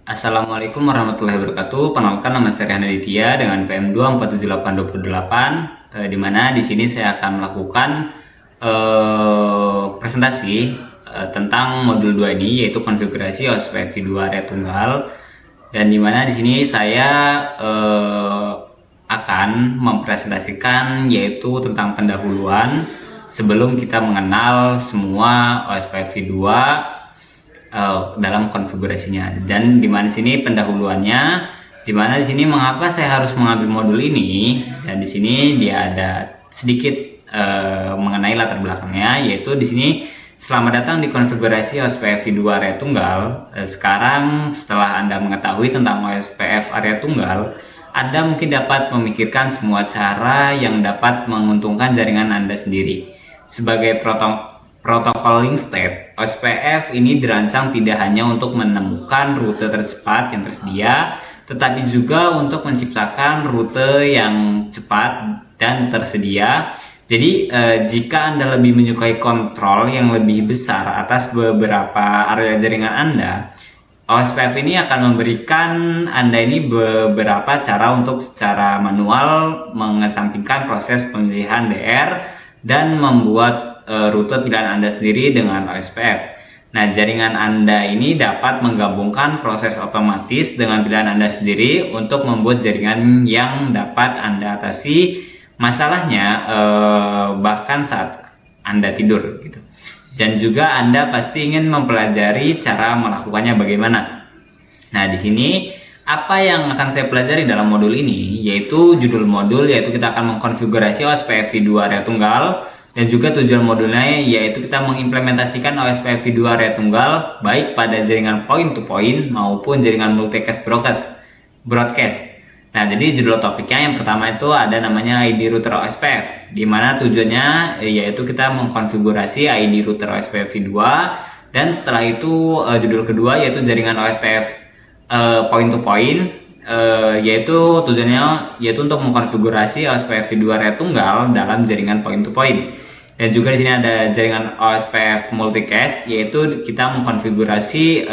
Assalamualaikum warahmatullahi wabarakatuh. Perkenalkan, nama saya Rian Aditya dengan PM 2478228, di mana di sini saya akan melakukan presentasi tentang modul 2 ini, yaitu konfigurasi OSPF V2 area tunggal. Dan di mana di sini saya akan mempresentasikan yaitu tentang pendahuluan sebelum kita mengenal semua OSPF V2 dalam konfigurasinya. Dan di mana sini pendahuluannya, di mana di sini mengapa saya harus mengambil modul ini, dan di sini dia ada sedikit mengenai latar belakangnya, yaitu di sini selamat datang di konfigurasi OSPF V2 area tunggal. Sekarang setelah Anda mengetahui tentang OSPF area tunggal, Anda mungkin dapat memikirkan semua cara yang dapat menguntungkan jaringan Anda sendiri. Sebagai protokol link state, OSPF ini dirancang tidak hanya untuk menemukan rute tercepat yang tersedia, tetapi juga untuk menciptakan rute yang cepat dan tersedia. Jadi jika Anda lebih menyukai kontrol yang lebih besar atas beberapa area jaringan Anda, OSPF ini akan memberikan Anda ini beberapa cara untuk secara manual mengesampingkan proses pemilihan DR dan membuat rute pilihan Anda sendiri dengan OSPF. Nah, jaringan Anda ini dapat menggabungkan proses otomatis dengan pilihan Anda sendiri untuk membuat jaringan yang dapat Anda atasi masalahnya bahkan saat Anda tidur gitu. Dan juga Anda pasti ingin mempelajari cara melakukannya bagaimana. Nah, di sini apa yang akan saya pelajari dalam modul ini, yaitu judul modul, yaitu kita akan mengkonfigurasi OSPF V2 area tunggal. Dan juga tujuan modulnya yaitu kita mengimplementasikan OSPF V2 area tunggal baik pada jaringan point to point maupun jaringan multicast broadcast. Nah, jadi judul topiknya yang pertama itu ada namanya ID router OSPF, di mana tujuannya yaitu kita mengkonfigurasi ID router OSPF V2, dan setelah itu judul kedua yaitu jaringan OSPF point to point, yaitu tujuannya yaitu untuk mengkonfigurasi OSPF V2 area tunggal dalam jaringan point to point. Dan juga di sini ada jaringan OSPF multicast, yaitu kita mengkonfigurasi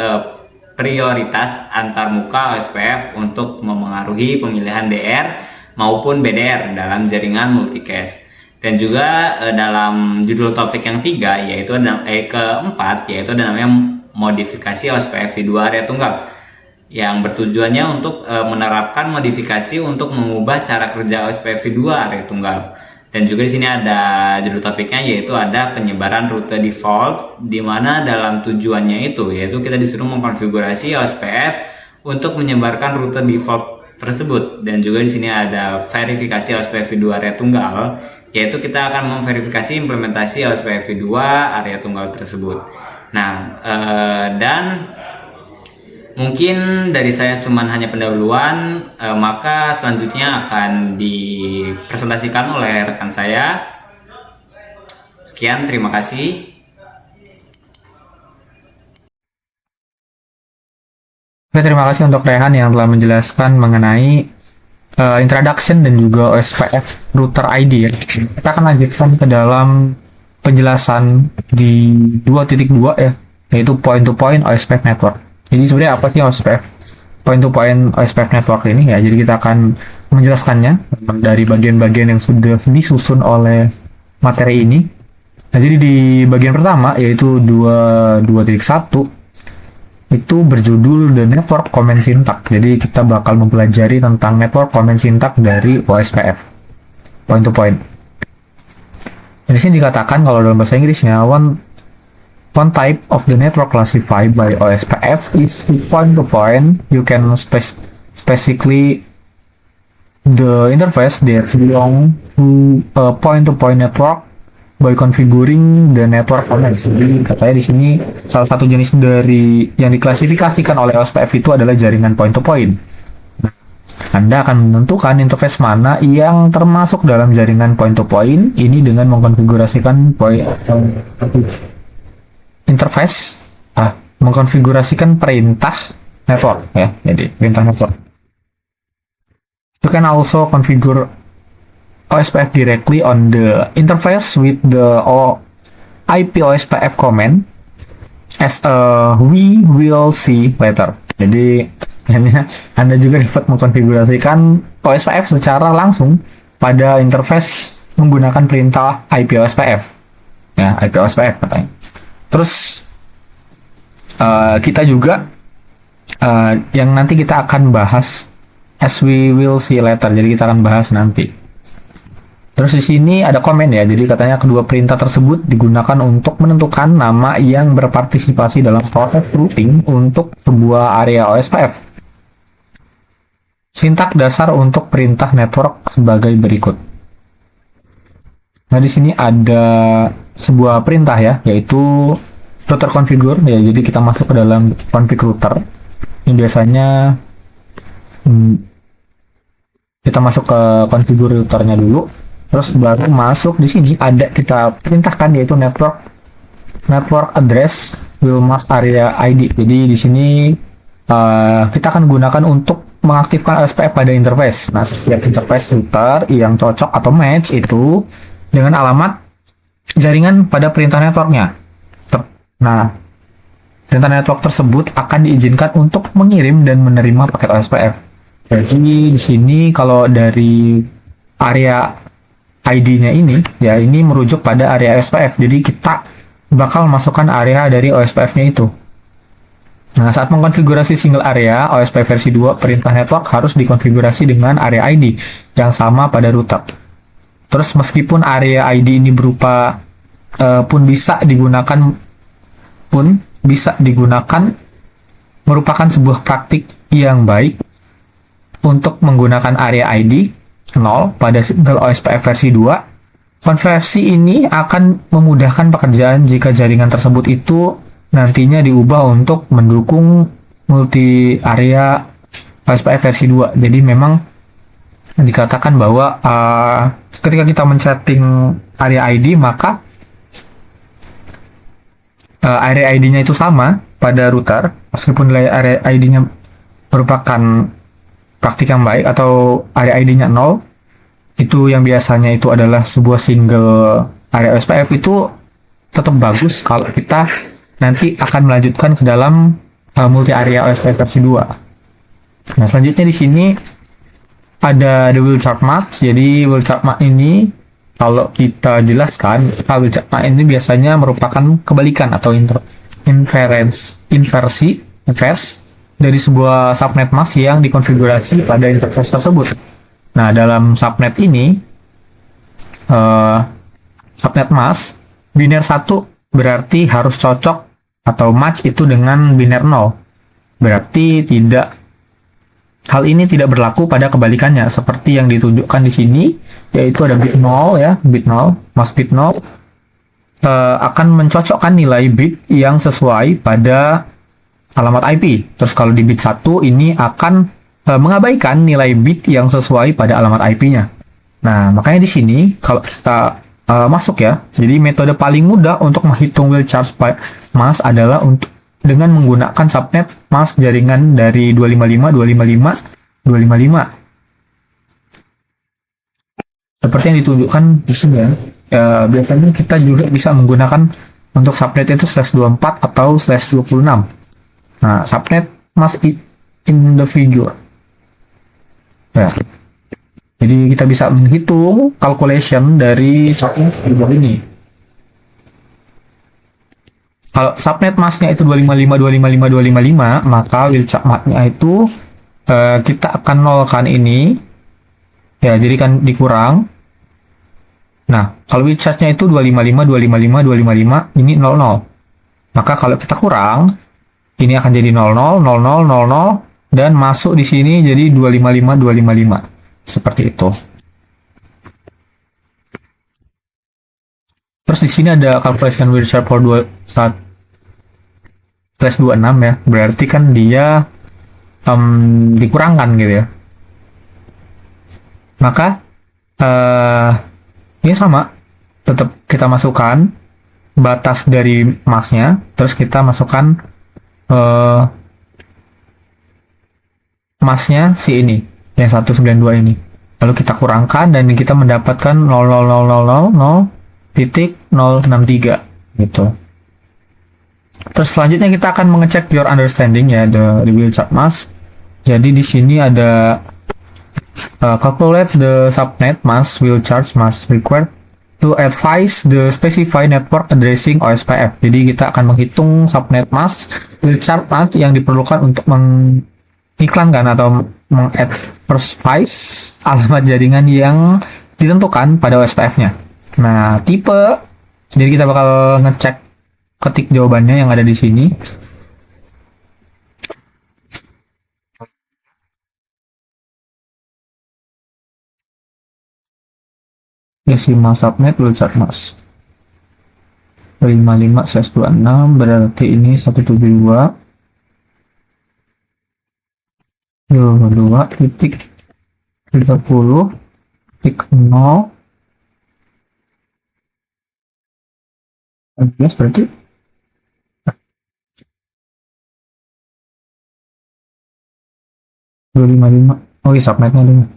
prioritas antarmuka OSPF untuk memengaruhi pemilihan DR maupun BDR dalam jaringan multicast. Dan juga dalam judul topik yang keempat yaitu ada namanya modifikasi OSPF V2 area tunggal, yang bertujuannya untuk menerapkan modifikasi untuk mengubah cara kerja OSPF V2 area tunggal. Dan juga di sini ada judul topiknya yaitu ada penyebaran rute default, di mana dalam tujuannya itu yaitu kita disuruh mengkonfigurasi OSPF untuk menyebarkan rute default tersebut. Dan juga di sini ada verifikasi OSPF V2 area tunggal, yaitu kita akan memverifikasi implementasi OSPF V2 area tunggal tersebut. Nah, dan mungkin dari saya cuman hanya pendahuluan, maka selanjutnya akan dipresentasikan oleh rekan saya. Sekian, terima kasih. Oke, terima kasih untuk Rehan yang telah menjelaskan mengenai introduction dan juga OSPF router ID ya. Kita akan lanjutkan ke dalam penjelasan di 2.2 ya, yaitu point to point OSPF network. Jadi sebenarnya apa sih OSPF point to point OSPF network ini ya? Jadi kita akan menjelaskannya dari bagian-bagian yang sudah disusun oleh materi ini. Nah, jadi di bagian pertama yaitu 2.1 itu berjudul The Network Command Syntax. Jadi kita bakal mempelajari tentang network command syntax dari OSPF point to point. Di sini dikatakan kalau dalam bahasa Inggrisnya one type of the network classified by OSPF is point to point. You can specifically the interface that belong to a point to point network by configuring the network commands. Jadi katanya di sini salah satu jenis dari yang diklasifikasikan oleh OSPF itu adalah jaringan point to point. Anda akan menentukan interface mana yang termasuk dalam jaringan point to point ini dengan mengkonfigurasikan interface, mengkonfigurasikan perintah network ya. Jadi perintah network. You can also configure OSPF directly on the interface with the IP OSPF command, as we will see later. Jadi Anda juga dapat mengkonfigurasikan OSPF secara langsung pada interface menggunakan perintah IP OSPF. Ya, IP OSPF katanya. Terus kita juga yang nanti kita akan bahas, as we will see later. Jadi kita akan bahas nanti. Terus di sini ada komen ya. Jadi katanya kedua perintah tersebut digunakan untuk menentukan nama yang berpartisipasi dalam proses routing untuk sebuah area OSPF. Sintak dasar untuk perintah network sebagai berikut. Nah, di sini ada sebuah perintah ya, yaitu router configure ya. Jadi kita masuk ke dalam config router. Ini biasanya kita masuk ke configure routernya dulu. Terus baru masuk di sini ada kita perintahkan yaitu network address will mask area ID. Jadi di sini kita akan gunakan untuk mengaktifkan OSPF pada interface. Nah, setiap interface router yang cocok atau match itu dengan alamat jaringan pada perintah networknya. Nah, perintah network tersebut akan diizinkan untuk mengirim dan menerima paket OSPF. Jadi di sini kalau dari area ID-nya ini, ya ini merujuk pada area OSPF. Jadi kita bakal masukkan area dari OSPF-nya itu. Nah, saat mengkonfigurasi single area OSPF versi 2, perintah network harus dikonfigurasi dengan area ID yang sama pada router. Terus meskipun area ID ini berupa pun bisa digunakan merupakan sebuah praktik yang baik untuk menggunakan area ID 0 pada single OSPF versi 2. Konversi ini akan memudahkan pekerjaan jika jaringan tersebut itu nantinya diubah untuk mendukung multi area OSPF versi 2. Jadi memang dikatakan bahwa ketika kita men-setting area ID, maka area ID-nya itu sama pada router, meskipun nilai area ID-nya merupakan praktik yang baik atau area ID-nya 0, itu yang biasanya itu adalah sebuah single area OSPF, itu tetap bagus kalau kita nanti akan melanjutkan ke dalam multi area OSPF versi 2. Nah, selanjutnya di sini ada the wheelchart mask. Jadi wheelchart mask ini kalau kita jelaskan, wheelchart mask ini biasanya merupakan kebalikan atau inversi dari sebuah subnet mask yang dikonfigurasi pada interface tersebut. Nah, dalam subnet ini, subnet mask biner 1 berarti harus cocok atau match itu dengan biner 0. Berarti hal ini tidak berlaku pada kebalikannya seperti yang ditunjukkan di sini, yaitu ada bit 0 ya, bit 0, mask bit 0 akan mencocokkan nilai bit yang sesuai pada alamat IP. Terus kalau di bit 1 ini akan mengabaikan nilai bit yang sesuai pada alamat IP-nya. Nah, makanya di sini kalau kita masuk ya, jadi metode paling mudah untuk menghitung wheelchart mask adalah dengan menggunakan subnet mask jaringan dari 255, 255, 255. Seperti yang ditunjukkan di sini ya. Biasanya kita juga bisa menggunakan untuk subnet itu /24 atau /26. Nah, subnet mask in the figure. Ya. Jadi kita bisa menghitung calculation dari subnet di bawah ini. Kalau subnet masknya itu 255, 255, 255, maka wheelchart masknya itu kita akan nolkan ini. Ya, jadi kan dikurang. Nah, kalau wheelchartnya itu 255, 255, 255, ini 00. Maka kalau kita kurang, ini akan jadi 00, 00, 00, dan masuk di sini jadi 255, 255. Seperti itu. Terus di sini ada calculation wheelchart for 26 ya. Berarti kan dia dikurangkan gitu ya. Maka ini sama. Tetap kita masukkan batas dari masknya, terus kita masukkan masknya si ini yang 192 ini, lalu kita kurangkan dan kita mendapatkan 0,00000,063 gitu. Terus selanjutnya kita akan mengecek your understanding ya, the wheel chart mask. Jadi di sini ada calculate the subnet mask wheel charge mask required to advise the specified network addressing OSPF. Jadi kita akan menghitung subnet mask wheel charge mask yang diperlukan untuk mengiklankan atau meng-advertise alamat jaringan yang ditentukan pada OSPF-nya. Nah, tipe, jadi kita bakal ngecek ketik jawabannya yang ada di sini. Desimal subnet wheel chart mask 55/26 berarti ini 172 titik 30 titik 0 11 berarti 255. Oh iya, subnetnya dulu.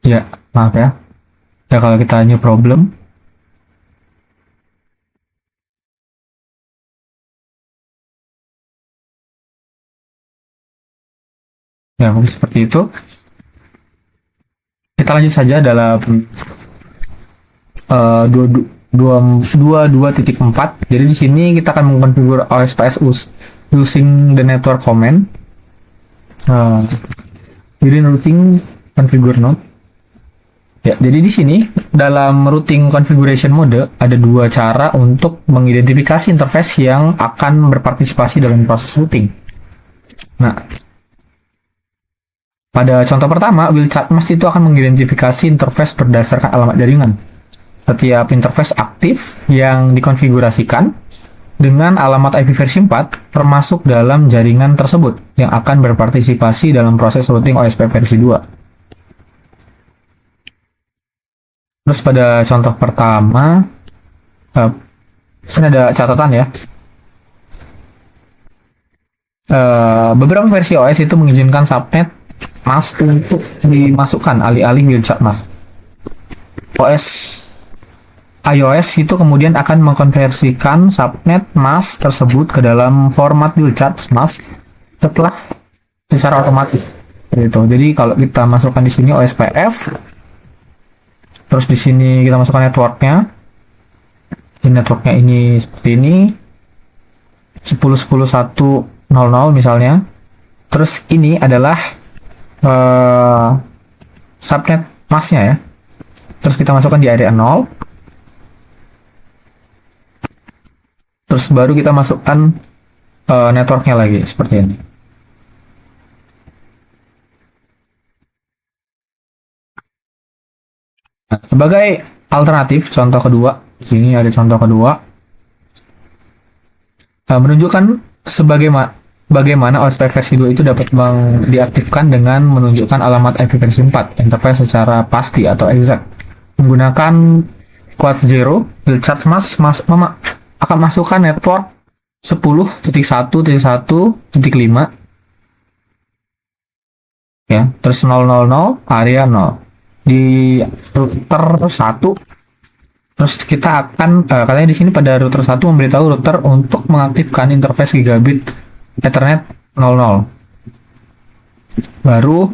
Ya, maaf ya. Ya kalau kita new problem. Ya, mungkin seperti itu. Kita lanjut saja dalam 22.4. Jadi di sini kita akan mengkonfigur OSPF using the network command. Within routing configure node. Ya, jadi di sini dalam routing configuration mode ada dua cara untuk mengidentifikasi interface yang akan berpartisipasi dalam proses routing. Nah, pada contoh pertama, wheel chart mask itu akan mengidentifikasi interface berdasarkan alamat jaringan. Setiap interface aktif yang dikonfigurasikan dengan alamat IP versi 4 termasuk dalam jaringan tersebut yang akan berpartisipasi dalam proses routing OSPF versi 2. Terus pada contoh pertama, sini ada catatan ya. Beberapa versi OS itu mengizinkan subnet mask untuk dimasukkan alih-alih wheel chart mask. OS iOS itu kemudian akan mengkonversikan subnet mask tersebut ke dalam format wheel chart mask secara otomatis. Jadi kalau kita masukkan di sini OSPF, terus di sini kita masukkan networknya. Networknya ini seperti ini, 10.10.1.00 misalnya. Terus ini adalah subnet masknya ya. Terus kita masukkan di area 0. Terus baru kita masukkan networknya lagi seperti ini. Nah, sebagai alternatif, contoh kedua, di sini ada contoh kedua, menunjukkan bagaimana OSPF versi 2 itu dapat diaktifkan dengan menunjukkan alamat IP versi 4 interface secara pasti atau exact. Menggunakan Quartz Zero, wheel chart mask akan masukkan network 10.1.1.5 ya, terus 000 area 0 di router 1. Terus kita akan katanya di sini pada router 1 memberitahu router untuk mengaktifkan interface gigabit Ethernet 00. Baru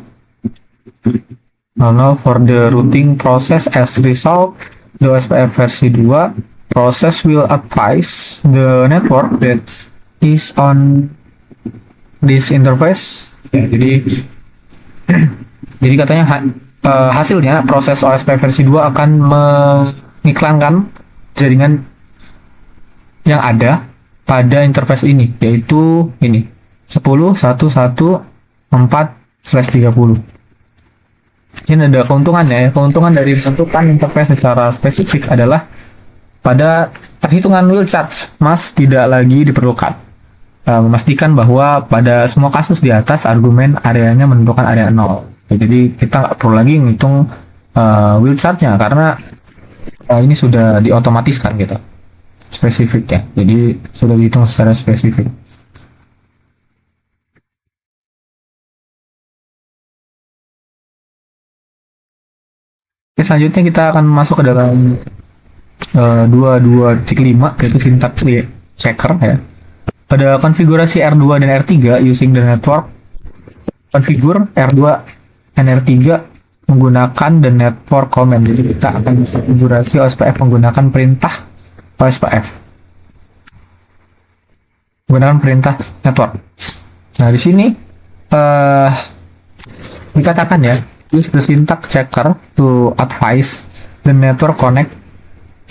00 for the routing process as result the OSPF versi 2 process will advise the network that is on this interface. Ya, jadi katanya hasilnya proses OSPF versi 2 akan mengiklankan jaringan yang ada pada interface ini, yaitu ini 10.1.1.4/30. Ini ada keuntungannya ya. Keuntungan dari menentukan interface secara spesifik adalah pada perhitungan wheel charge mask tidak lagi diperlukan. Memastikan bahwa pada semua kasus di atas argumen areanya menentukan area 0. Jadi kita nggak perlu lagi ngitung wheel charge-nya karena ini sudah diotomatiskan gitu, spesifik ya. Jadi sudah dihitung secara spesifik. Oke, selanjutnya kita akan masuk ke dalam 22.5 yaitu syntax checker ya. Pada konfigurasi R2 dan R3 using the network configure R2 dan R3 menggunakan the network command. Jadi kita akan konfigurasi OSPF menggunakan perintah OSPF. Menggunakan perintah network. Nah, di sini dikatakan ya, use the syntax checker to advise the network connect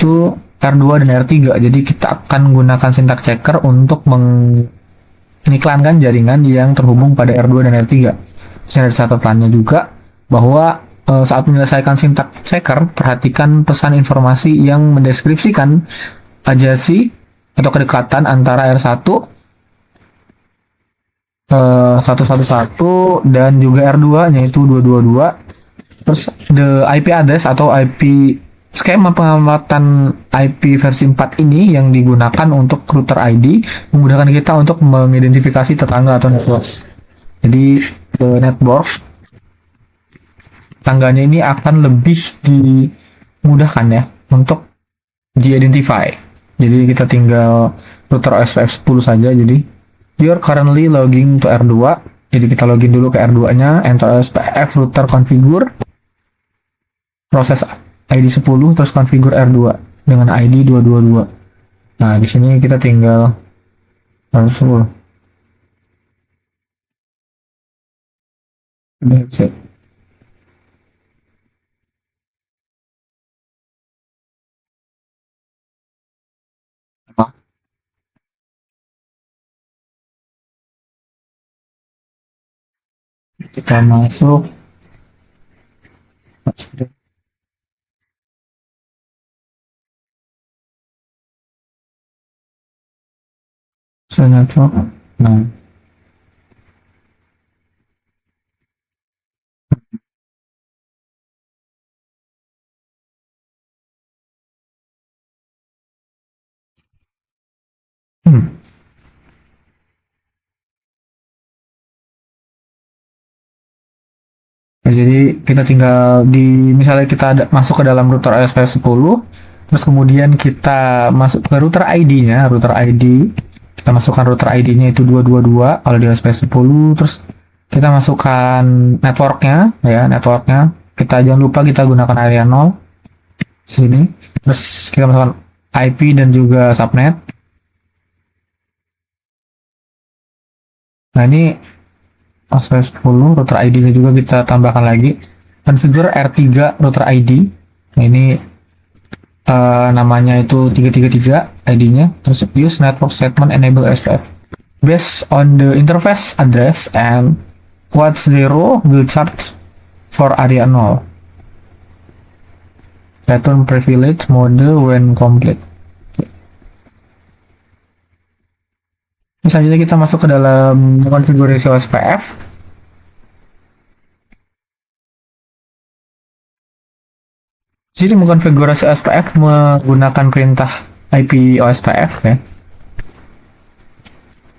to R2 dan R3. Jadi kita akan menggunakan syntax checker untuk mengiklankan jaringan yang terhubung pada R2 dan R3. Sini ada catatannya juga bahwa saat menyelesaikan syntax checker, perhatikan pesan informasi yang mendeskripsikan adjacency atau kedekatan antara R1 111 dan juga R2 yaitu 222. Terus the IP address atau IP skema pengamatan IP versi 4 ini yang digunakan untuk router ID memudahkan kita untuk mengidentifikasi tetangga atau network. Jadi network tangganya ini akan lebih dimudahkan ya untuk di-identify. Jadi kita tinggal router OSPF 10 saja. Jadi you're currently logging to R2. Jadi kita login dulu ke R2-nya, enter OSPF router configure, proses ID 10 terus configure R2 dengan ID 222. Nah, di sini kita tinggal langsung that's it. Kita masuk network. Nah, jadi kita tinggal misalnya kita masuk ke dalam router OSPF 10, terus kemudian kita masuk ke router ID-nya, kita masukkan router ID-nya itu 222 kalau di OSPF 10, terus kita masukkan networknya ya, kita jangan lupa kita gunakan area 0 sini, terus kita masukkan IP dan juga subnet. Nah, ini OSPF 10 router ID-nya juga kita tambahkan lagi, configure R3 router ID. Nah, ini namanya itu 333 ID-nya, terus use network statement enable OSPF based on the interface address and what 0 will charge for area 0. Return privilege mode when complete. Selanjutnya kita masuk ke dalam konfigurasi OSPF. Jadi mengkonfigurasi OSPF menggunakan perintah IP OSPF ya.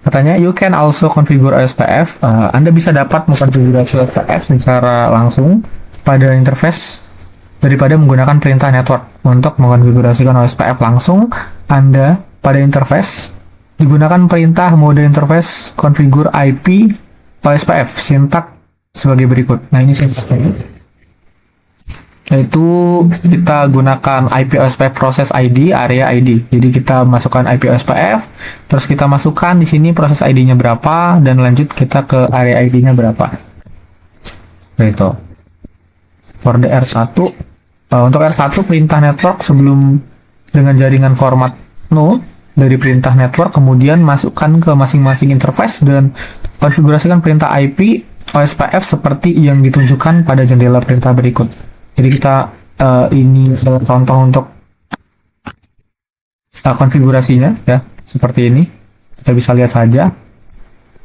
Katanya you can also configure OSPF. Anda bisa dapat mengkonfigurasi OSPF secara langsung pada interface daripada menggunakan perintah network. Untuk mengkonfigurasikan OSPF langsung, Anda pada interface digunakan perintah mode interface configure IP OSPF syntax sebagai berikut. Nah, ini sintaksnya, yaitu kita gunakan IP OSPF proses ID area ID. Jadi kita masukkan IP OSPF, terus kita masukkan di sini proses ID-nya berapa, dan lanjut kita ke area ID-nya berapa. Gitu. For the R1, untuk R1 perintah network sebelum dengan jaringan format node dari perintah network, kemudian masukkan ke masing-masing interface dan konfigurasikan perintah IP OSPF seperti yang ditunjukkan pada jendela perintah berikut. Jadi kita ini adalah contoh untuk konfigurasinya ya, seperti ini. Kita bisa lihat saja.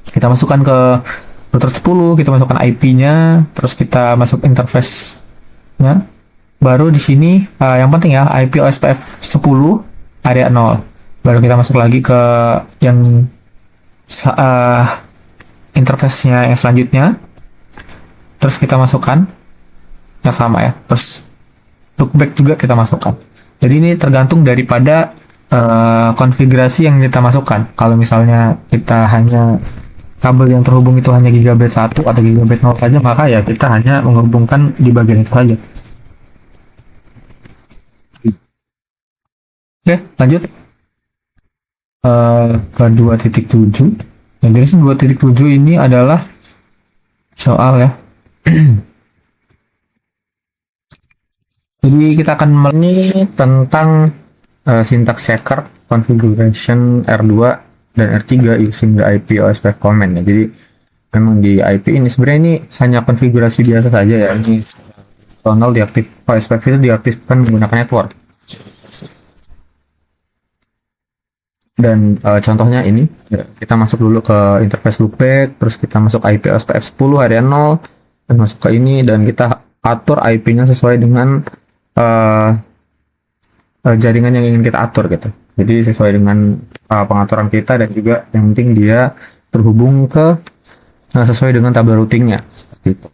Kita masukkan ke router 10, kita masukkan IP-nya, terus kita masuk interface-nya. Baru di sini yang penting ya, IP OSPF 10 area 0. Baru kita masuk lagi ke yang interface-nya yang selanjutnya, terus kita masukkan yang sama ya, terus loopback juga kita masukkan. Jadi ini tergantung daripada konfigurasi yang kita masukkan. Kalau misalnya kita hanya kabel yang terhubung itu hanya gigabit 1 atau gigabit 0 saja, maka ya kita hanya menghubungkan di bagian itu saja. Oke, lanjut ke 2.7. Yang jenis 2.7 ini adalah soal ya. Jadi kita akan ini tentang syntax checker configuration R2 dan R3 using the IP OSPF command ya. Jadi memang di IP ini sebenarnya ini hanya konfigurasi biasa saja ya. Ini tonal diaktif, OSPF itu diaktifkan menggunakan network. Dan contohnya ini ya, kita masuk dulu ke interface loopback, terus kita masuk IP OSPF 10 harian 0 dan masuk ke ini dan kita atur IP-nya sesuai dengan jaringan yang ingin kita atur gitu. Jadi sesuai dengan pengaturan kita dan juga yang penting dia terhubung ke sesuai dengan tabel routingnya seperti itu.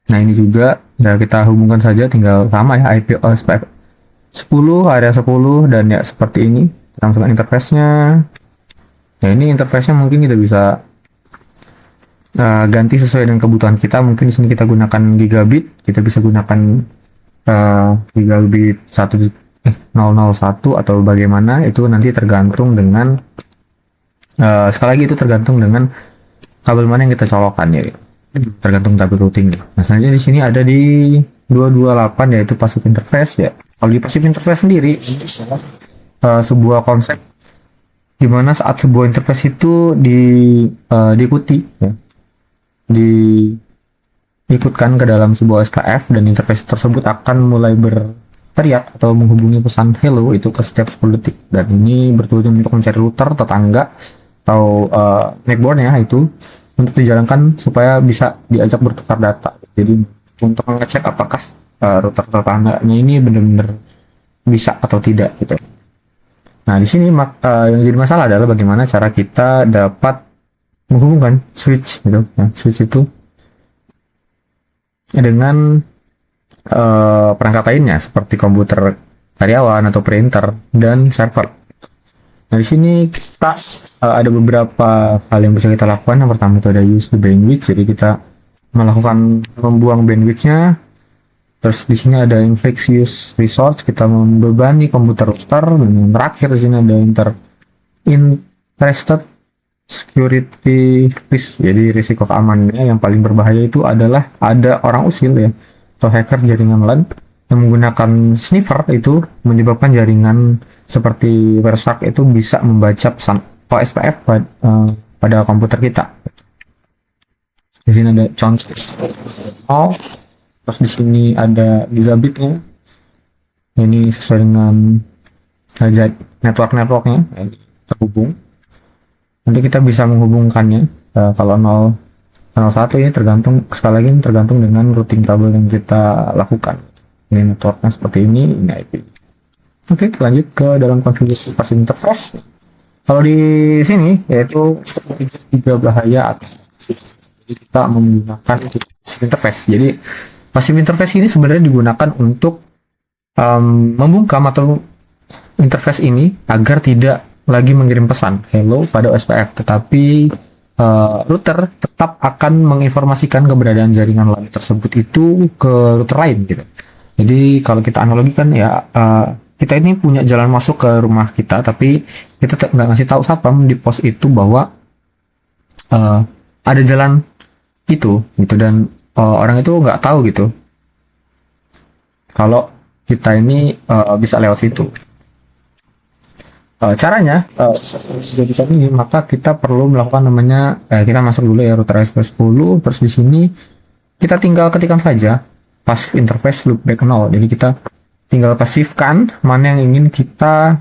Nah ini juga ya kita hubungkan saja, tinggal sama ya IP OSPF 10 area 10 dan ya seperti ini. Kita masukkan interface-nya. Nah ini interface-nya mungkin kita bisa ganti sesuai dengan kebutuhan kita. Mungkin di sini kita gunakan gigabit, kita bisa gunakan gigabit 001 atau bagaimana, itu nanti tergantung dengan sekali lagi itu tergantung dengan kabel mana yang kita colokkan ya. Tergantung tabel routing. Nah, selanjutnya di sini ada di 228 yaitu passive interface ya. Kalau di passive interface sendiri sebuah konsep di mana saat sebuah interface itu diikuti ya, diikutkan ke dalam sebuah SKF dan interface tersebut akan mulai berteriak atau menghubungi pesan hello itu ke setiap 10 detik, dan ini bertujuan untuk mencari router tetangga atau backbone-nya itu untuk dijalankan supaya bisa diajak bertukar data. Jadi untuk mengecek apakah router tetangganya ini benar-benar bisa atau tidak gitu. Nah, di sini yang jadi masalah adalah bagaimana cara kita dapat menghubungkan switch gitu. Nah, switch itu dengan perangkat lainnya seperti komputer karyawan atau printer dan server. Nah, di sini kita ada beberapa hal yang bisa kita lakukan. Yang pertama itu ada use the bandwidth. Jadi kita melakukan membuang bandwidth-nya. Terus di sini ada inflict use resource, kita membebani komputer router, dan yang terakhir di sini ada interested security risk. Jadi risiko keamanannya yang paling berbahaya itu adalah ada orang usil ya atau hacker jaringan LAN yang menggunakan sniffer itu menyebabkan jaringan seperti Wireshark itu bisa membaca pesan OSPF pada komputer kita. Di sini ada contoh. Terus di sini ada gigabitnya. Ini sesuai dengan networknya terhubung. Nanti kita bisa menghubungkannya. Kalau 001 ini sekali lagi tergantung dengan routing tabel yang kita lakukan. Ini networknya seperti ini IP. Oke, lanjut ke dalam konfigurasi passive interface. Kalau di sini yaitu tiga bahaya atau kita menggunakan passive interface. Jadi passive interface ini sebenarnya digunakan untuk membungkam atau interface ini agar tidak lagi mengirim pesan hello pada OSPF, tetapi router tetap akan menginformasikan keberadaan jaringan LAN tersebut itu ke router lain gitu. Jadi kalau kita analogikan ya, kita ini punya jalan masuk ke rumah kita, tapi kita nggak ngasih tahu satpam di pos itu bahwa ada jalan itu gitu, dan orang itu nggak tahu gitu kalau kita ini bisa lewat situ. Caranya sudah bisa ini, maka kita perlu melakukan namanya kita masuk dulu ya router OSPF 10, terus di sini kita tinggal ketikkan saja passive interface loopback 0. Jadi kita tinggal pasifkan mana yang ingin kita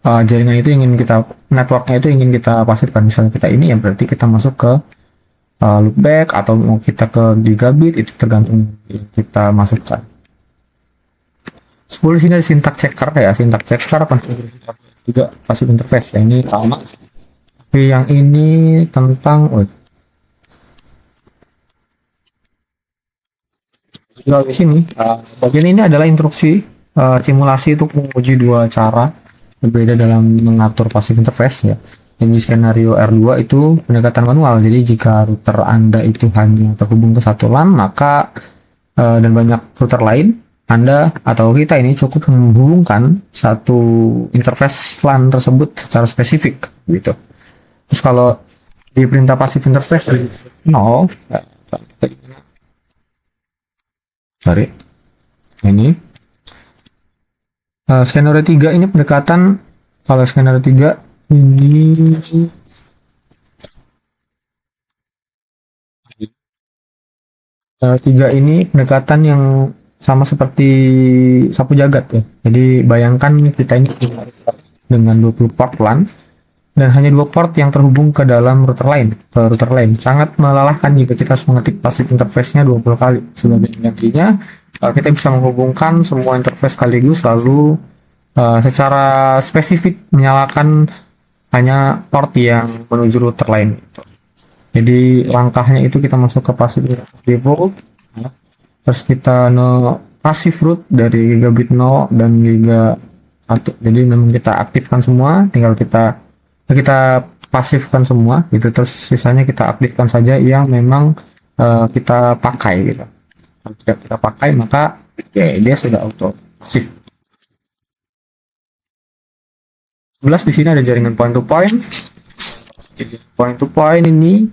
jaringan itu ingin kita, networknya itu ingin kita pasifkan. Misalnya kita ini ya berarti kita masuk ke loopback, atau mau kita ke gigabit, itu tergantung yang kita masukkan. 10 di sini ada syntax checker ya, syntax checker konfigurasi juga passive interface ya, ini sama. Tapi yang ini tentang Kalau di sini, bagian ini adalah instruksi simulasi untuk menguji dua cara berbeda dalam mengatur passive interface ya. Yang di skenario R2 itu pendekatan manual. Jadi jika router Anda itu hanya terhubung ke satu LAN, maka dan banyak router lain, Anda atau kita ini cukup menghubungkan satu interface LAN tersebut secara spesifik gitu. Terus kalau di perintah passive interface 0, sorry, ini skenario 3 ini pendekatan. Kalau skenario 3 ini tiga ini pendekatan yang sama seperti sapu jagat ya. Jadi bayangkan kita ini dengan 20 port LAN dan hanya 2 port yang terhubung ke dalam router lain. Sangat melelahkan jika kita harus mengetik passive interface-nya 20 kali. Sebagai gantinya, kita bisa menghubungkan semua interface sekaligus lalu secara spesifik menyalakan hanya port yang menuju router lain. Jadi langkahnya itu kita masuk ke passive default, terus kita passive root dari gigabit 0 dan giga 1. Jadi memang kita aktifkan semua, tinggal kita pasifkan semua gitu, terus sisanya kita aktifkan saja yang memang kita pakai gitu. Kalau tidak kita pakai maka ya dia sudah auto pasif. 11 di sini ada jaringan point to point. Jadi point to point ini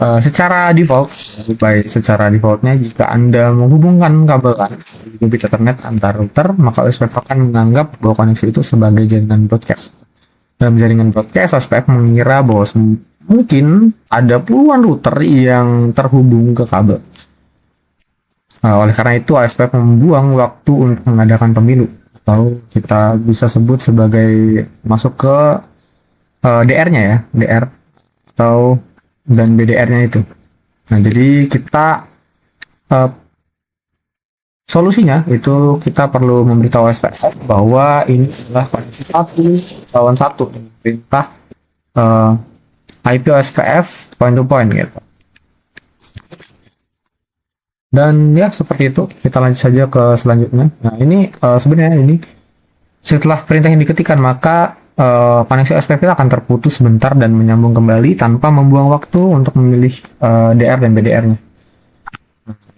secara defaultnya jika Anda menghubungkan kabel gigabit Ethernet antar router, maka OSPF akan menganggap bahwa koneksi itu sebagai jaringan broadcast. Dalam jaringan broadcast, OSPF mengira bahwa mungkin ada puluhan router yang terhubung ke kabel. Oleh karena itu, OSPF membuang waktu untuk mengadakan pemilu, atau kita bisa sebut sebagai masuk ke DR-nya ya, DR atau dan BDR-nya itu. Nah, jadi kita solusinya itu kita perlu memberitahu OSPF bahwa ini adalah koneksi 1 lawan 1 dengan perintah IP OSPF point to point gitu. Dan ya seperti itu, kita lanjut saja ke selanjutnya. Nah, ini sebenarnya ini setelah perintah yang diketikkan maka koneksi OSPF akan terputus sebentar dan menyambung kembali tanpa membuang waktu untuk memilih DR dan BDR-nya.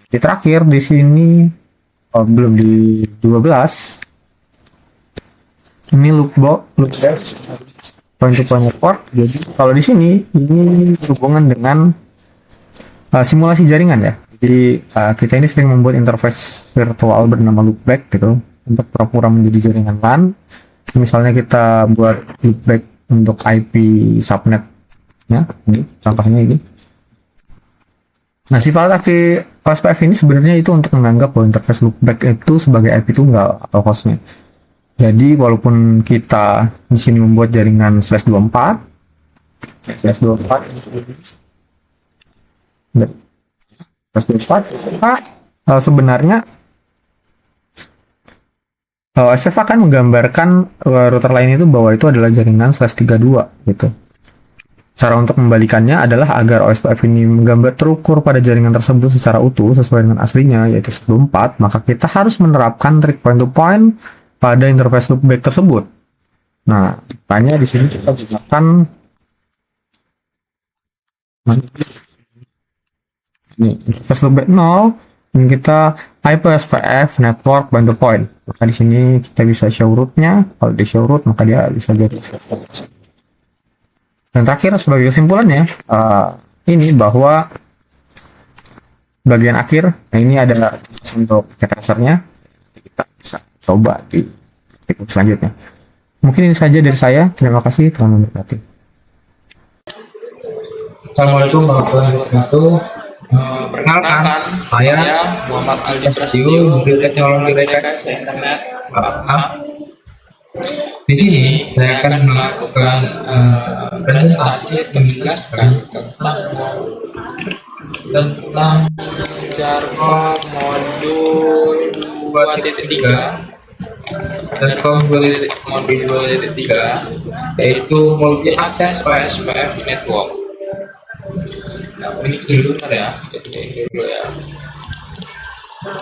Di terakhir di sini belum di 12 ini loop point to point network. Jadi kalau di sini ini berhubungan dengan simulasi jaringan ya. Jadi kita ini sering membuat interface virtual bernama loopback gitu untuk pura-pura menjadi jaringan LAN. Misalnya kita buat loopback untuk IP subnet ya, ini contohnya ini. Nah, sifat IP OSPF ini sebenarnya itu untuk menganggap bahwa interface loopback itu sebagai IP tunggal atau hostnya. Jadi walaupun kita di sini membuat jaringan /24 sebenarnya OSPF akan menggambarkan router lain itu bahwa itu adalah jaringan /32 gitu. Cara untuk membalikannya adalah agar OSPF ini menggambar terukur pada jaringan tersebut secara utuh sesuai dengan aslinya yaitu 1/4, maka kita harus menerapkan trik point to point pada interface loopback tersebut. Nah, makanya di sini kita gunakan ini interface loopback 0 dan kita IP OSPF network point to point. Maka di sini kita bisa show root-nya. Kalau di show root maka dia bisa jadi. Dan terakhir sebagai kesimpulannya ini bahwa bagian akhir, nah ini ada untuk tracernya, kita bisa coba di tipe selanjutnya. Mungkin ini saja dari saya. Terima kasih telah memberkati. Assalamualaikum warahmatullahi wabarakatuh. Perkenalkan, saya Muhammad Aldi Prasetyo dari Teknologi Rekayasa Internet. Di sini saya akan melakukan presentasi menjelaskan tentang Jargon modul 2.3 dan modul 2.3 yaitu multi access OSPF network. Nah, ini dulu ya, jadi dulu ya. Nah,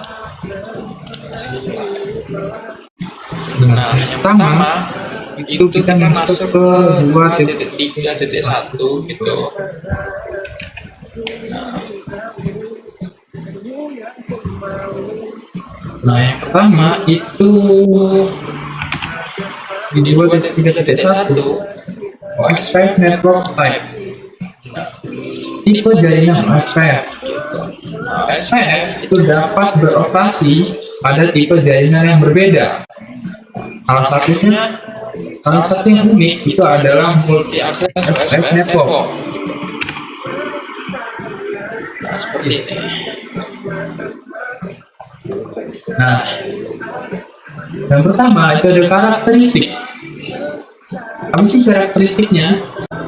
yang pertama itu kita masuk ke 2.3.1 gitu. Nah, yang pertama itu di 2.3.1 OSPF Network Type. Tipe jaringan OSPF. OSPF itu dapat beroperasi pada tipe jaringan yang berbeda. Salah satu yang unik itu adalah multi access OSPF network. Nah, seperti ini. Nah, yang pertama itu ada karakteristik. Apa sih karakteristiknya?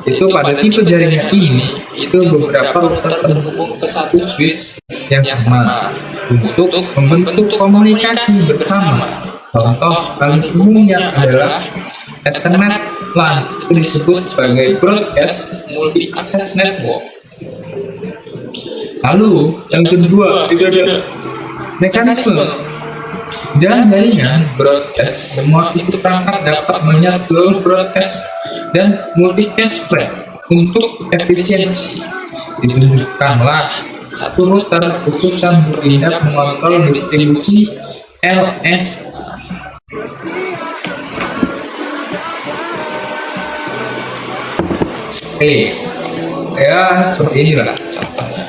Itu pada tipe jaringan ini itu beberapa router terhubung ke satu switch yang sama untuk membentuk komunikasi bersama. Contoh paling umumnya adalah Ethernet LAN, itu disebut sebagai Broadcast Multi Access Network. Lalu yang kedua itu ada mekanisme dan jaringan broadcast. Semua pintu perangkat dapat melihat seluruh broadcast dan multicast frame. Untuk efisiensi, ditunjukkanlah satu router khusus yang bertindak mengontrol distribusi LS. Oke, ya seperti inilah contohnya.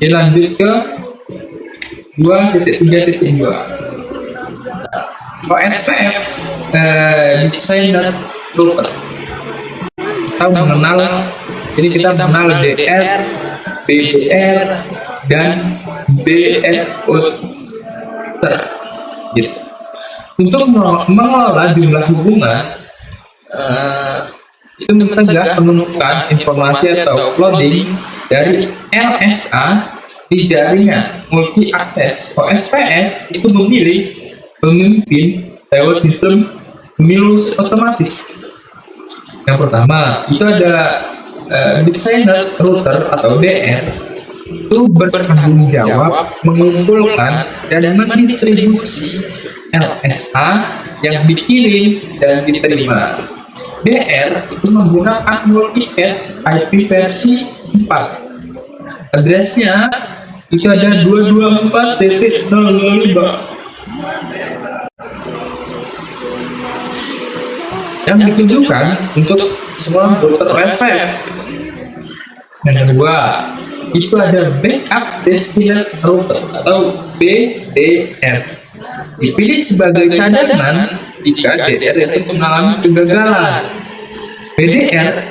Kita lanjut ke 2.3.2. OSPF designer router. Kita mengenal, jadi kita mengenal DR, BDR, dan BR router. Gitu. Untuk mengelola jumlah hubungan, itu mencegah penumpukan informasi atau flooding dari LSA di jaringan multi akses. OSPF itu memilih pemimpin lewat sistem pemilu otomatis. Yang pertama itu ada designer router atau DR, itu bertanggung jawab mengumpulkan dan mendistribusi LSA yang dikirim dan diterima. DR itu menggunakan multicast IP versi 4. Addressnya itu ada 224.025 yang ditunjukkan untuk semua router OSPF. Yang kedua itu ada backup destination router atau BDR, dipilih sebagai cadangan jika DDR itu mengalami kegagalan. BDR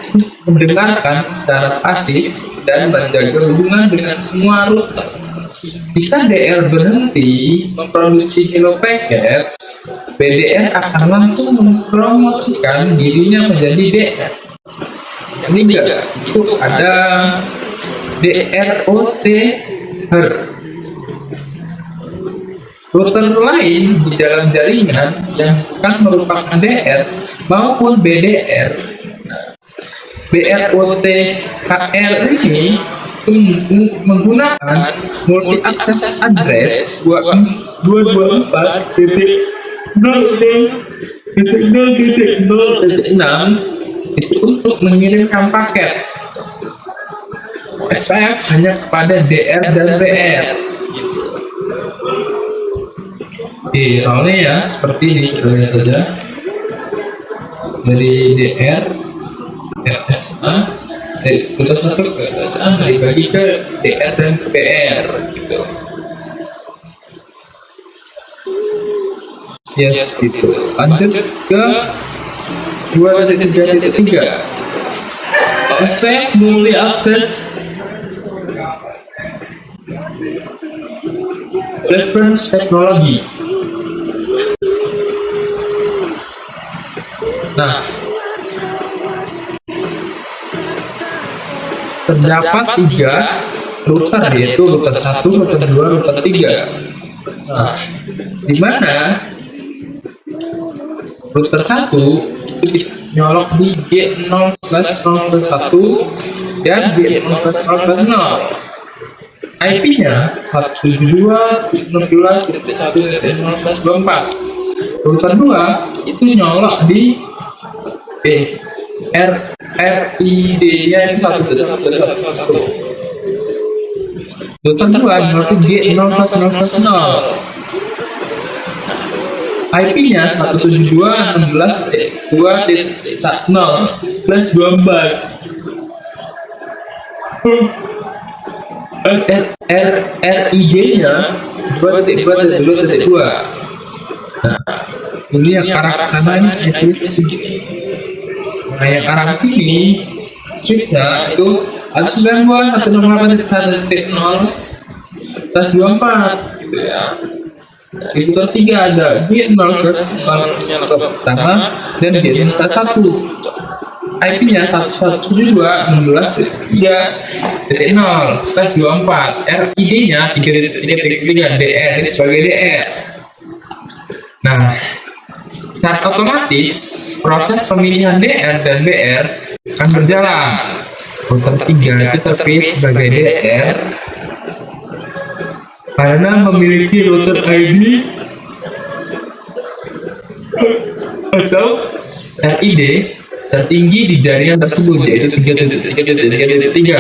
mendengarkan secara pasif dan menjaga hubungan dengan semua router. Jika DR berhenti memproduksi hello packets, BDR akan langsung mempromosikan dirinya menjadi DR. Yang ketiga itu ada DROTher. Router lain di dalam jaringan yang bukan merupakan DR maupun BDR. BROTHR ini menggunakan multi access address 224.0.0.0.6 itu untuk mengirimkan paket. OSPF hanya kepada DR dan BR. Di rollnya ya seperti ini, kita lihat saja dari DR RSA, kita satu ke RSA dibagi ke DR dan ke BR gitu. Ya seperti itu. Lanjut ke 2.3.3. OSPF multi access reference technology. Nah, terdapat 3 router, yaitu router 1, router 2, router 3. Nah, di mana router 1 itu nyolok di G0/0/1 dan G0/0/0. IP-nya 172.16.1.0/24. Router 2 itu nyolok di RID-nya yang 1.1.1.1. Router 2 nyolok di G0/0/0. IP-nya 172.16.2.10/24. RID-nya 2.2.2.2. Nah, ini yang arah sana ini segini. Nah, yang arah sini chipnya itu ada 92.168.1.0/24 gitu ya. Itu ketiga ada G0/0 dan G1. IP-nya 172.16.3.0/24. RID-nya 3.3.3 DR sebagai DR. Nah, secara otomatis proses pemilihan DR dan BR akan berjalan. Router 3 itu terpilih sebagai DR karena memiliki router ID atau RID tertinggi di jaringan tersebut, yaitu 3.3.3.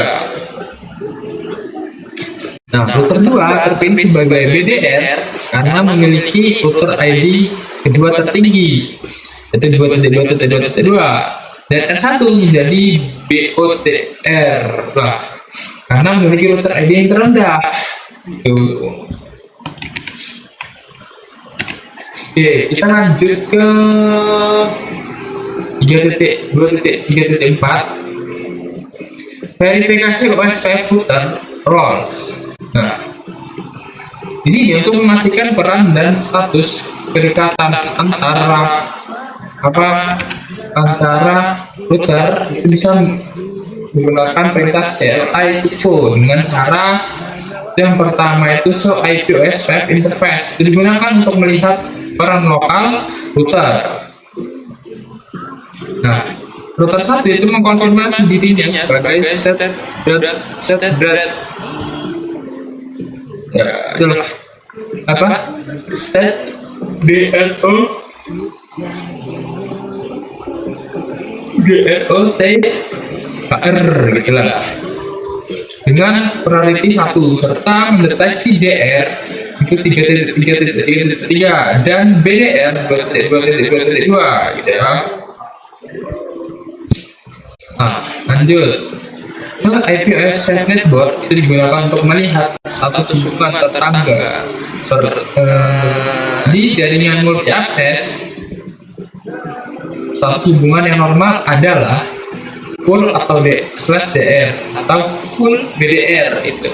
Nah, router 2 terpilih sebagai BDR karena memiliki router ID kedua tertinggi, yaitu 2.2.2.2, dan R1 menjadi BOTR karena memiliki router ID yang terendah. Oke, kita lanjut ke 3.2.3.4, verifikasi OSPF router roles. Nah, ini untuk memastikan peran dan status kedekatan antara router itu bisa menggunakan perintah CLI to dengan cara yang pertama itu show IP OSPF interface. Itu digunakan untuk melihat peran lokal router. Nah, router 1 itu mengkonfirmasi dirinya sebagai state ya, itulah state DRO TKR gitu lah, dengan priority 1 serta mendeteksi DR itu 3.3.3 dan BDR 2.2.2 gitu ya. Nah, lanjut. IP OSPF network itu digunakan untuk melihat status hubungan tetangga di jaringan multi akses. Satu hubungan yang normal adalah full atau DR atau full BDR itu.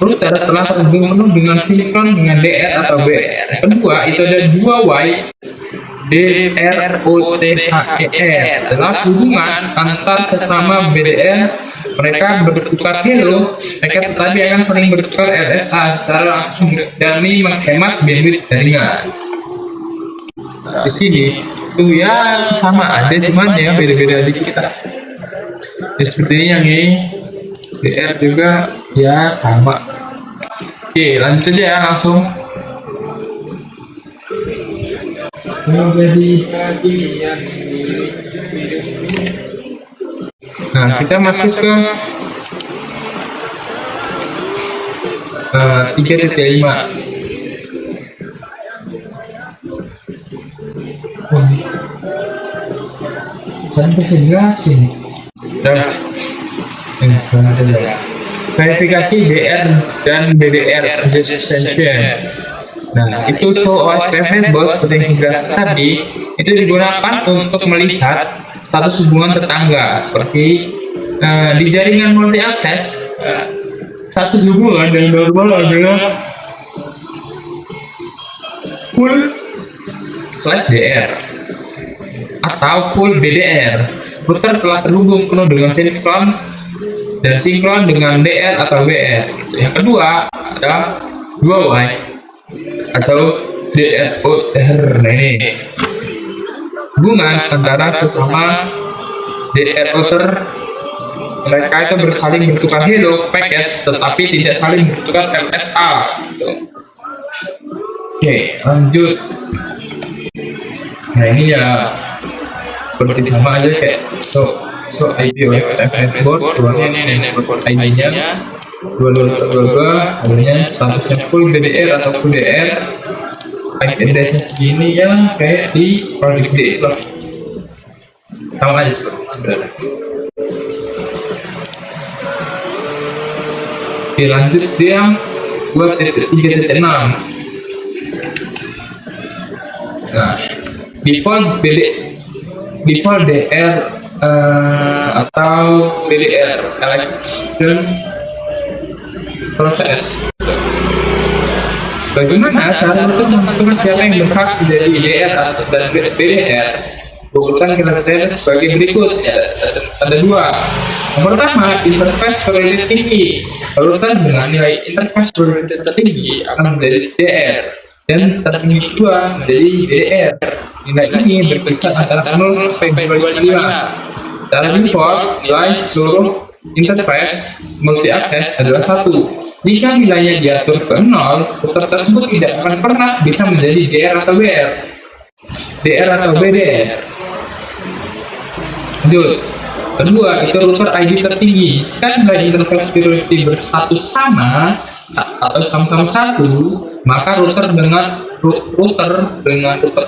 Router telah terhubung penuh dengan sinkron dengan DR atau BR. Yang kedua, itu ada 2Y DROTHER adalah hubungan antar sesama BDR. Mereka bertukar hello, mereka tetapi akan sering bertukar LSA secara langsung demi menghemat bandwidth jaringan. Di sini itu ya sama aja, cuman ya beda-beda dikit kita. Ya, seperti ini yang ini DR juga ya sama. Oke, lanjut aja ya langsung. Nah, kita masuk ke 3.5. Sampai jelasin. Verifikasi DR dan BDR extension. Nah, itu OSPF network seperti yang tadi itu digunakan untuk melihat status hubungan tetangga seperti di jaringan multi akses. Satu hubungan yang normal adalah full /DR atau full BDR. Router telah terhubung penuh dengan sinkron dengan DR atau BR. Yang kedua ada 2Y atau DROTHER. Nah, ini hubungan antara sesama DR router mereka itu saling bertukar hello packet tetapi tidak saling bertukar LSA gitu. Oke, lanjut. Nah ini ya seperti sama aja kayak so IP network keluarnya ini network ID-nya dua adanya statusnya full BDR atau QDR. IP address segini ya kayak di project D itu sama aja sebenarnya. Oke, lanjut dia yang 2.3.6. Nah, default DR atau BDR election process. Bagaimana cara untuk menentukan siapa yang berhak menjadi DR atau dan BDR? Urutan kriteria sebagai berikut ya, ada dua. Yang pertama, interface priority tinggi. Urutan dengan nilai interface priority tertinggi akan menjadi DR dan tertinggi kedua menjadi BDR. Nilai ini berkisar antara 0 sampai 25. Secara default, nilai seluruh interface multi akses adalah 1. Jika nilainya diatur ke 0, router tersebut tidak akan pernah bisa menjadi DR atau BR. DR atau BDR. Lanjut. Kedua, itu router ID tertinggi. Jika nilai interface priority bersatu sama atau sama-sama 1, maka router dengan router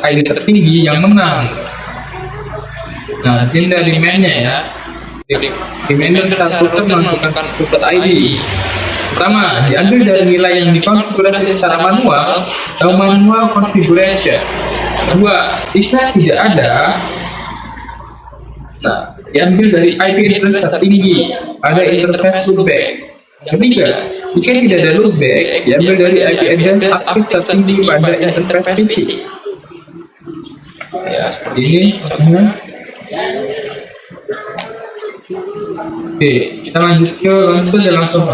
ID tertinggi yang menang. Nah, ini dari demand-nya ya. Demand router menentukan router ID. Pertama, diambil dari nilai yang dikonfigurasi secara manual atau manual configuration. Kedua, jika tidak ada, nah, diambil dari IP address tertinggi pada interface loopback. Ketiga, jika tidak ada loopback, diambil dari IP address aktif tertinggi pada interface fisik. Ya, seperti ini contohnya. Oke, kita lanjut ke langsung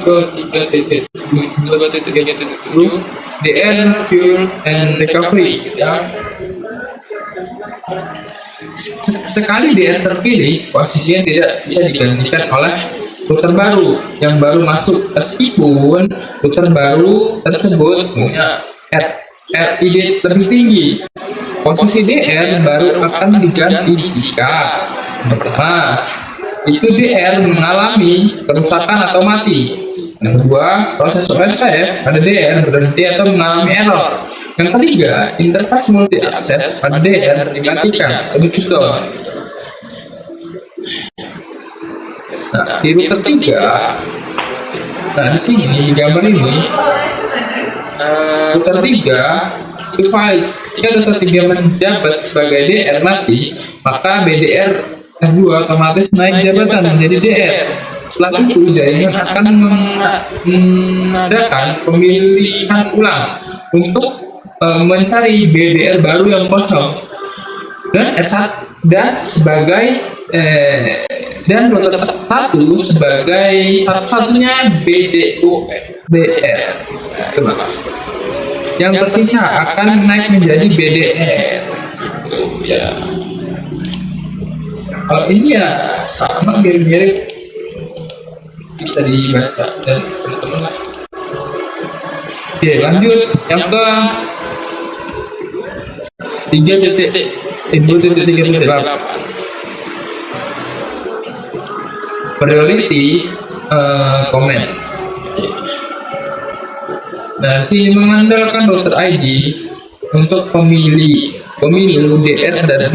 ke 3.2.3.10 DR fuel and recovery ya. Sekali DR terpilih, posisinya tidak bisa digantikan oleh router baru yang baru masuk, meskipun router baru tersebut punya RID lebih tinggi. Posisi DR baru akan diganti jika pertama itu DR mengalami kerusakan atau mati. Yang kedua, proses OSF pada DR berhenti atau mengalami error. Yang ketiga, interface multi akses pada DR dimatikan atau di-shutdown. Nah, di router 3, nah di sini di gambar ini, router 3 itu valid. Jika router 3 menjabat sebagai DR mati, maka BDR S2 otomatis naik jabatan menjadi DR. Setelah itu, jaringan akan mengadakan pemilihan ulang untuk mencari BDR baru yang kosong dan dan router 1 sebagai satu-satunya BDR. Yang tersisa akan naik menjadi BDR. Gitu ya. Kalau ini ya sama mirip-mirip, bisa dibaca dan teman-teman lah. Oke, lanjut yang ke 3.3.8 priority comment. Nah, sini mengandalkan router ID untuk pemilu DR dan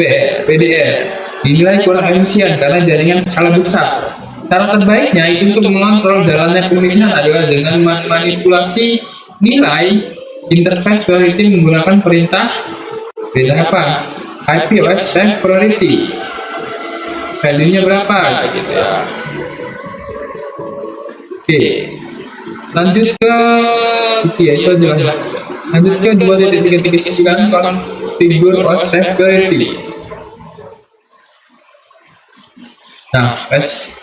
BDR. Dinilai kurang efisien karena jaringan skala besar. Cara terbaiknya itu untuk mengontrol jalannya pemilihan adalah dengan manipulasi nilai interface priority menggunakan perintah apa? IP OSF priority. Value-nya berapa gitu ya. Oke. Lanjut ke itu jelas. Lanjut ke 2.3.9 configure OSF priority. Nah,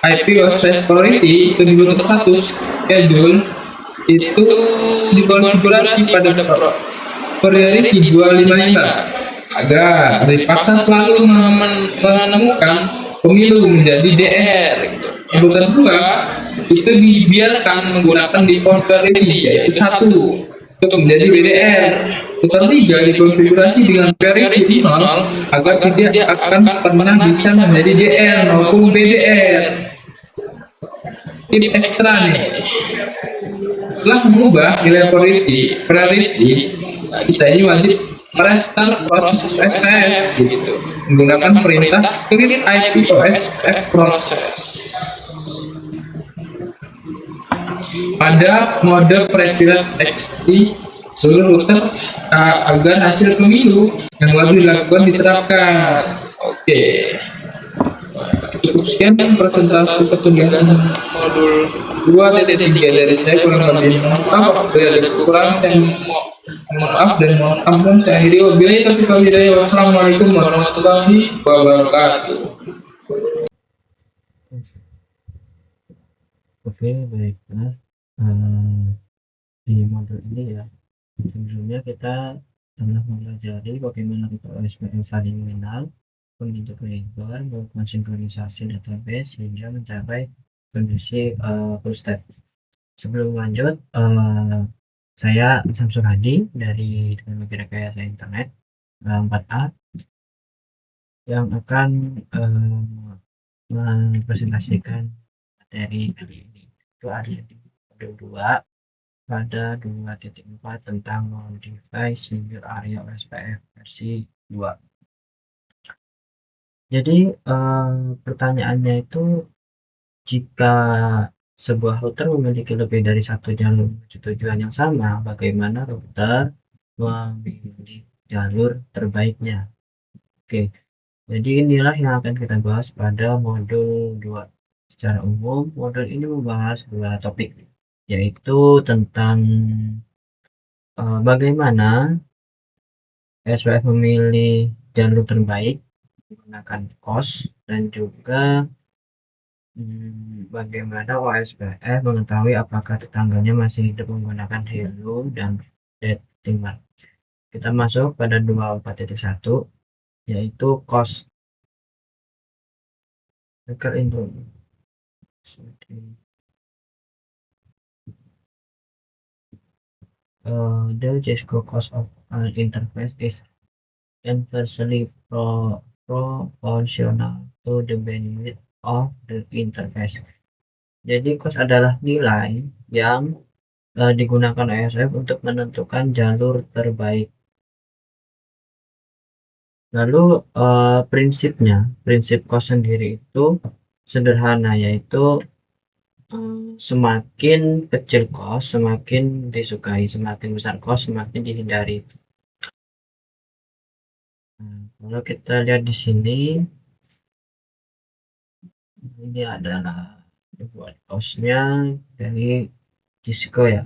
IP OSF priority itu di router 1 schedule itu dikonfigurasi pada priority 255 agar dipaksa selalu menemukan pemilu menjadi DR gitu. Yang kedua, itu dibiarkan menggunakan default parity, yaitu 1 untuk menjadi BDR. Ketiga, dikonfigurasi dengan parity 0 agar tidak akan pernah bisa menjadi DR maupun BDR. Tip ekstra nih, setelah mengubah nilai parity, kita ini wajib merestart proses USPF gitu, menggunakan perintah clear IP OSPF process. Pada mode prefill XT seluruh router agar hasil pemilu yang baru dilakukan diterapkan. Oke. Cukup sekian presentasi penjelasan modul 2.3 dari saya. Kurang lebih maaf ada kekurangan, saya maaf dan mohon ampun. Saya akhiri wabillahi taufiq wal hidayah. Wassalamualaikum warahmatullahi wabarakatuh. Oke, baiklah. Di modul ini ya, sebelumnya kita telah mempelajari bagaimana router OSPF saling mengenal, membentuk label, melakukan sinkronisasi database hingga mencapai kondisi full step. Sebelum lanjut, saya Samsul Hadi dari Teknologi Rekayasa Internet 4A yang akan mempresentasikan materi kali ini. Itu ada di modul 2 pada 2.4 tentang Modify Single Area OSPF versi 2. Jadi pertanyaannya itu, jika sebuah router memiliki lebih dari satu jalur menuju tujuan yang sama, bagaimana router memilih jalur terbaiknya? Oke, jadi inilah yang akan kita bahas pada modul 2. Secara umum, modul ini membahas dua topik, yaitu tentang bagaimana OSPF memilih jalur terbaik menggunakan COS, dan juga bagaimana OSPF mengetahui apakah tetangganya masih hidup menggunakan Hello dan Detmar. Kita masuk pada 24.1, yaitu COS. Hacker intro. The Cisco cost of an interface is inversely proportional to the bandwidth of the interface. Jadi cost adalah nilai yang digunakan OSPF untuk menentukan jalur terbaik. Lalu prinsip cost sendiri itu sederhana, yaitu semakin kecil cost semakin disukai, semakin besar cost semakin dihindari. Kalau kita lihat di sini, ini adalah buat cost-nya dari Cisco ya.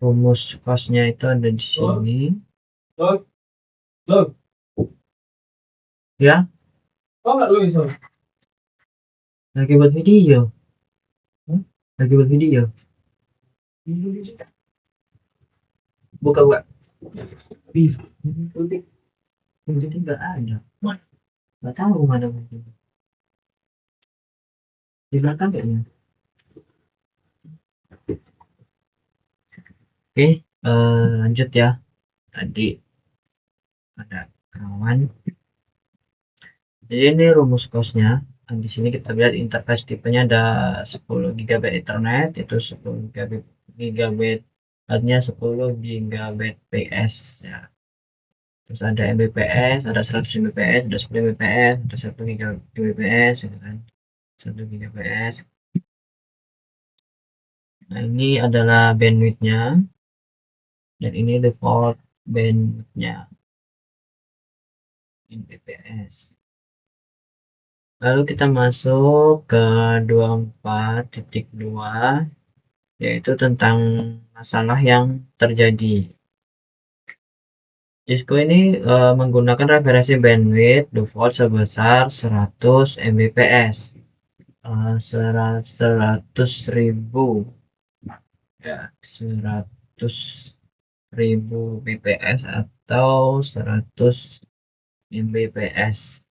Rumus cost-nya itu ada di sini. Ya? Lagi buat video. Lagi buat video. Buka. Jadi nggak ada. Nggak tahu mana video. Di belakang kayaknya. Oke, lanjut ya. Tadi ada kawan. Jadi ini rumus cost-nya. Di sini kita lihat interface tipenya ada 10 GB Ethernet, itu 10 GB, artinya 10 GB PS ya. Terus ada Mbps, ada 100 Mbps, ada 10 Mbps, ada 1 Gbps gitu kan. 1 Gbps. Nah, ini adalah bandwidth-nya. Dan ini default bandwidth-nya. Mbps. Lalu kita masuk ke 24.2, yaitu tentang masalah yang terjadi. Cisco ini menggunakan referensi bandwidth default sebesar 100 Mbps, 100.000 ya, 100.000 bps atau 100 Mbps.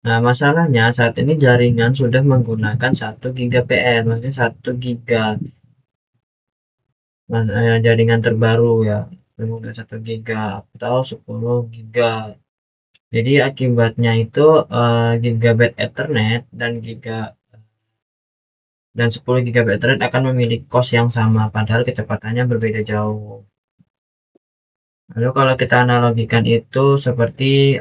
Nah, masalahnya saat ini jaringan sudah menggunakan 1 GBps, maksudnya 1 giga jaringan terbaru ya, menggunakan 1 giga atau 10 giga. Jadi akibatnya itu gigabit Ethernet dan 10 GB Ethernet akan memiliki cost yang sama padahal kecepatannya berbeda jauh. Lalu kalau kita analogikan itu seperti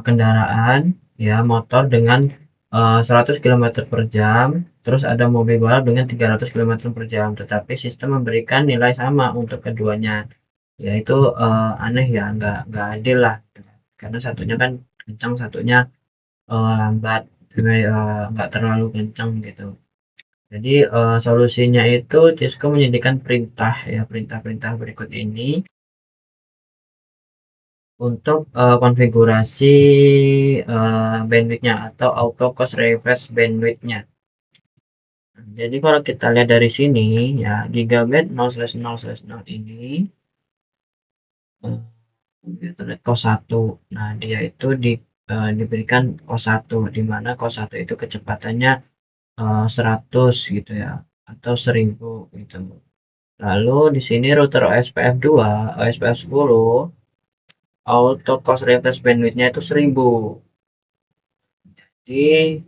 kendaraan ya, motor dengan 100 km per jam, terus ada mobil balap dengan 300 km per jam, tetapi sistem memberikan nilai sama untuk keduanya. Ya itu aneh ya, nggak adil lah, karena satunya kan kencang, satunya lambat, nggak terlalu kencang gitu. Jadi solusinya itu Cisco menyediakan perintah ya, perintah-perintah berikut ini untuk konfigurasi bandwidthnya atau auto cost refresh bandwidthnya. Jadi kalau kita lihat dari sini ya, gigabit 0/0/0 ini internet cos 1. Nah, dia itu diberikan cos 1, di mana cos 1 itu kecepatannya 100 gitu ya, atau 1000 gitu. Lalu di sini router OSPF 2, OSPF 10, auto cost refresh bandwidthnya itu 1000. Jadi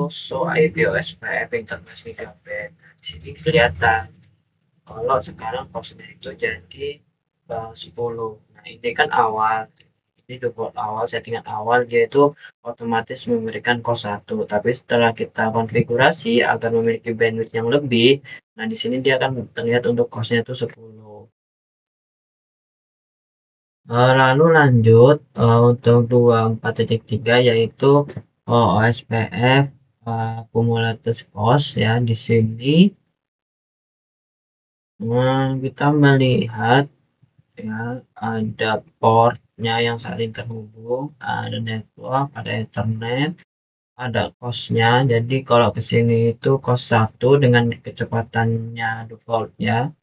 show IP OSPF internet gigabit. Di sini kelihatan kalau sekarang costnya itu jadi 10. Nah, ini kan awal. Ini default awal, settingan awal, dia itu otomatis memberikan cost 1. Tapi setelah kita konfigurasi agar memiliki bandwidth yang lebih, nah di sini dia akan terlihat untuk costnya itu 10. Lalu lanjut untuk 24.3 yaitu OSPF cumulative cost ya. Di sini kita melihat ya, ada portnya yang saling terhubung, ada network, ada ethernet, ada costnya. Jadi kalau ke sini itu cost 1 dengan kecepatannya default ya.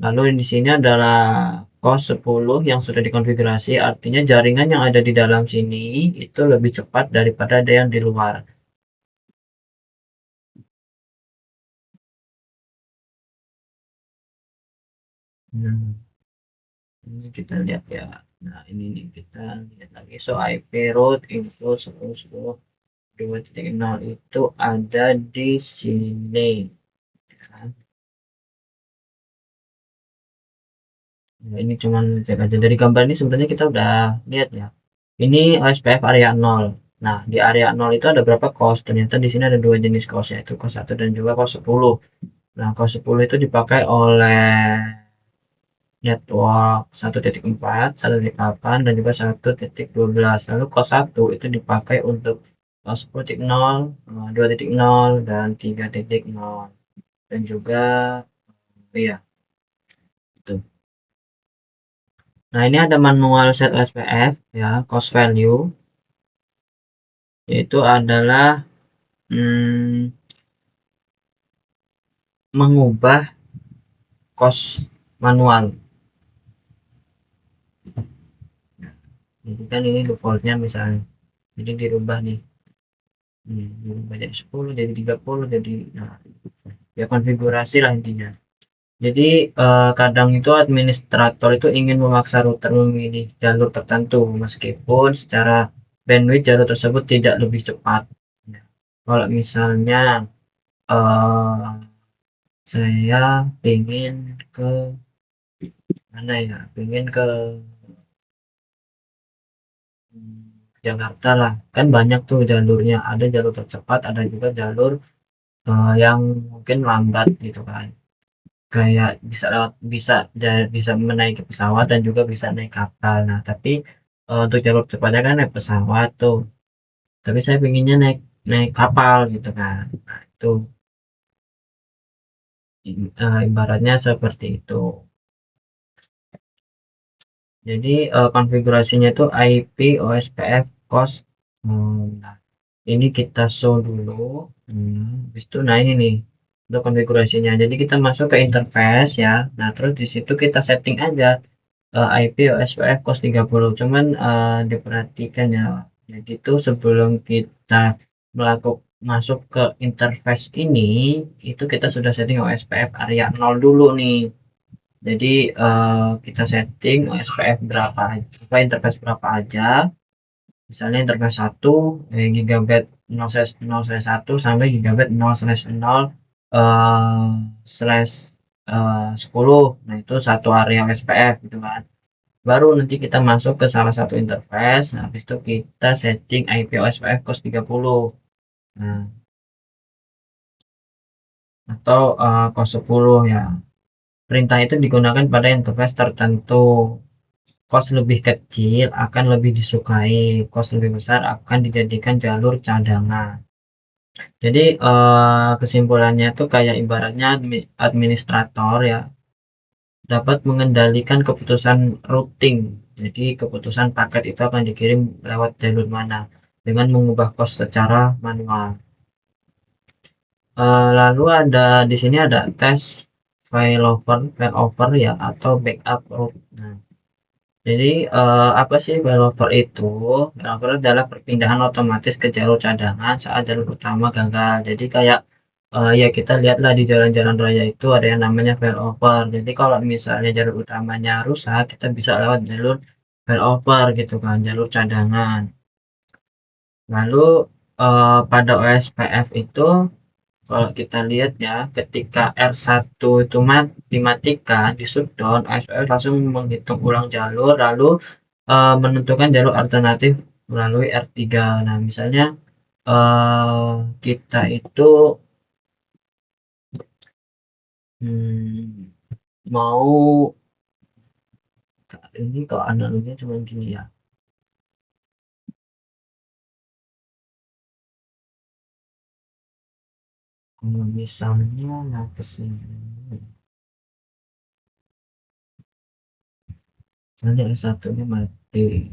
Lalu di sini adalah cost 10 yang sudah dikonfigurasi, artinya jaringan yang ada di dalam sini itu lebih cepat daripada ada yang di luar. Nah, ini kita lihat ya. Nah, ini nih kita lihat lagi. So IP root info 10.10.2.0 itu ada di sini ya. Nah, ini cuman cek aja dari gambar ini, sebenarnya kita udah lihat ya. Ini OSPF area 0. Nah, di area 0 itu ada berapa cos? Ternyata di sini ada dua jenis cos, yaitu cos 1 dan juga cos 10. Nah, cos 10 itu dipakai oleh network 1.4, 1.8, dan juga 1.12. Lalu cos 1 itu dipakai untuk 10.0, 2.0, dan 3.0. Dan juga iya, itu. Nah, ini ada manual set SPF ya, cost value, yaitu adalah mengubah cost manual. Jadi kan ini defaultnya misalnya, jadi dirubah nih, dirubah jadi 10, jadi 30, jadi nah, ya konfigurasi lah intinya. Jadi kadang itu administrator itu ingin memaksa router memilih jalur tertentu meskipun secara bandwidth jalur tersebut tidak lebih cepat. Kalau misalnya saya ingin ke mana ya, ingin ke Jakarta lah, kan banyak tuh jalurnya, ada jalur tercepat, ada juga jalur yang mungkin lambat gitu kan, kayak bisa lewat, bisa menaiki pesawat dan juga bisa naik kapal. Nah, tapi untuk jalur cepatnya kan naik pesawat tuh, tapi saya pinginnya naik naik kapal gitu kan. Nah, itu ibaratnya seperti itu. Jadi konfigurasinya itu IP OSPF cost. Nah, ini kita show dulu. Habis itu, nah ini nih untuk konfigurasinya. Jadi kita masuk ke interface ya. Nah, terus di situ kita setting aja IP OSPF COS 30. Cuman diperhatikan ya. Jadi itu sebelum kita masuk ke interface ini, itu kita sudah setting OSPF area 0 dulu nih. Jadi kita setting OSPF berapa, interface berapa aja. Misalnya interface 1 gigabit 0/1 sampai gigabit 0/0/10. Nah, itu satu area SPF gitu kan. Baru nanti kita masuk ke salah satu interface. Nah, habis itu kita setting IP OSPF COS 30. Nah, atau COS 10 ya. Perintah itu digunakan pada interface tertentu. Kos lebih kecil akan lebih disukai, kos lebih besar akan dijadikan jalur cadangan. Jadi kesimpulannya itu kayak ibaratnya administrator ya dapat mengendalikan keputusan routing. Jadi keputusan paket itu akan dikirim lewat jalur mana dengan mengubah kos secara manual. Lalu ada di sini ada tes failover ya atau backup route. Nah, jadi apa sih failover itu? Failover adalah perpindahan otomatis ke jalur cadangan saat jalur utama gagal. Jadi kayak ya kita lihatlah di jalan-jalan raya itu ada yang namanya failover. Jadi kalau misalnya jalur utamanya rusak, kita bisa lewat jalur failover gitu kan, jalur cadangan. Lalu pada OSPF itu kalau kita lihat ya, ketika R1 itu dimatikan, di shutdown, OSPF langsung menghitung ulang jalur, lalu menentukan jalur alternatif melalui R3. Nah, misalnya kita itu mau ini kalau analoginya cuma gini ya. Kalau misalnya mau ke sini, misalnya S1-nya mati.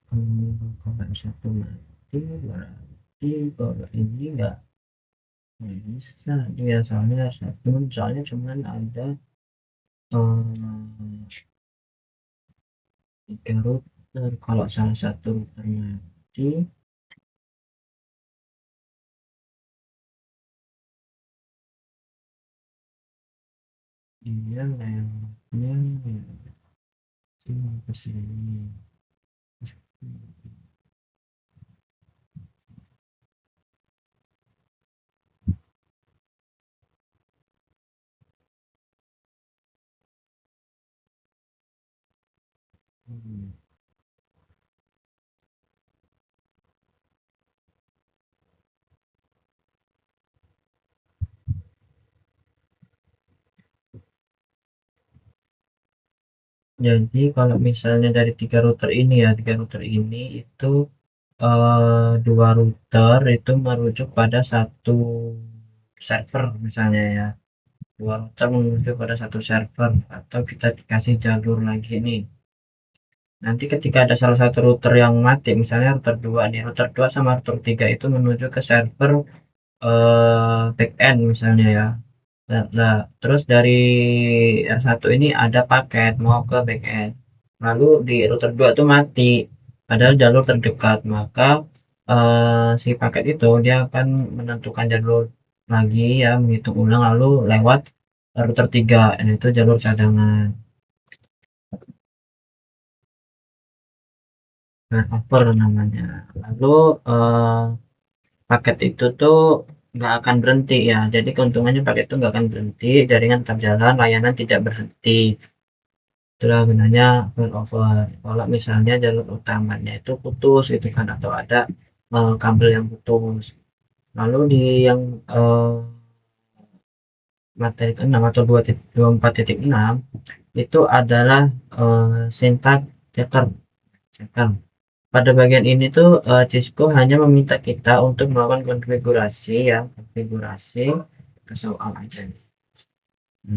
Kalau S1 mati berarti kalau ini enggak bisa dia soalnya cuman ada 3 router. Kalau salah satu router mati dia lewatnya ke sini. Jadi kalau misalnya dari 3 router ini ya, 3 router ini itu 2 router itu merujuk pada satu server misalnya ya. 2 router menuju pada satu server atau kita dikasih jalur lagi nih. Nanti ketika ada salah satu router yang mati, misalnya router 2 nih, router 2 sama router 3 itu menuju ke server backend misalnya ya. Nah, terus dari R1 ini ada paket mau ke backend. Lalu di router 2 itu mati, padahal jalur terdekat, maka si paket itu dia akan menentukan jalur lagi ya, menghitung ulang lalu lewat router 3, yaitu jalur cadangan. Failover namanya. Lalu paket itu tuh nggak akan berhenti ya. Jadi keuntungannya paket itu nggak akan berhenti, jaringan tetap jalan, layanan tidak berhenti. Itulah gunanya failover. Kalau misalnya jalur utamanya itu putus gitu kan, atau ada kabel yang putus. Lalu di yang materi ke-6 atau 24.6 itu adalah syntax checker. pada bagian ini tuh Cisco hanya meminta kita untuk melakukan konfigurasi ya, konfigurasi ke soal aja nih.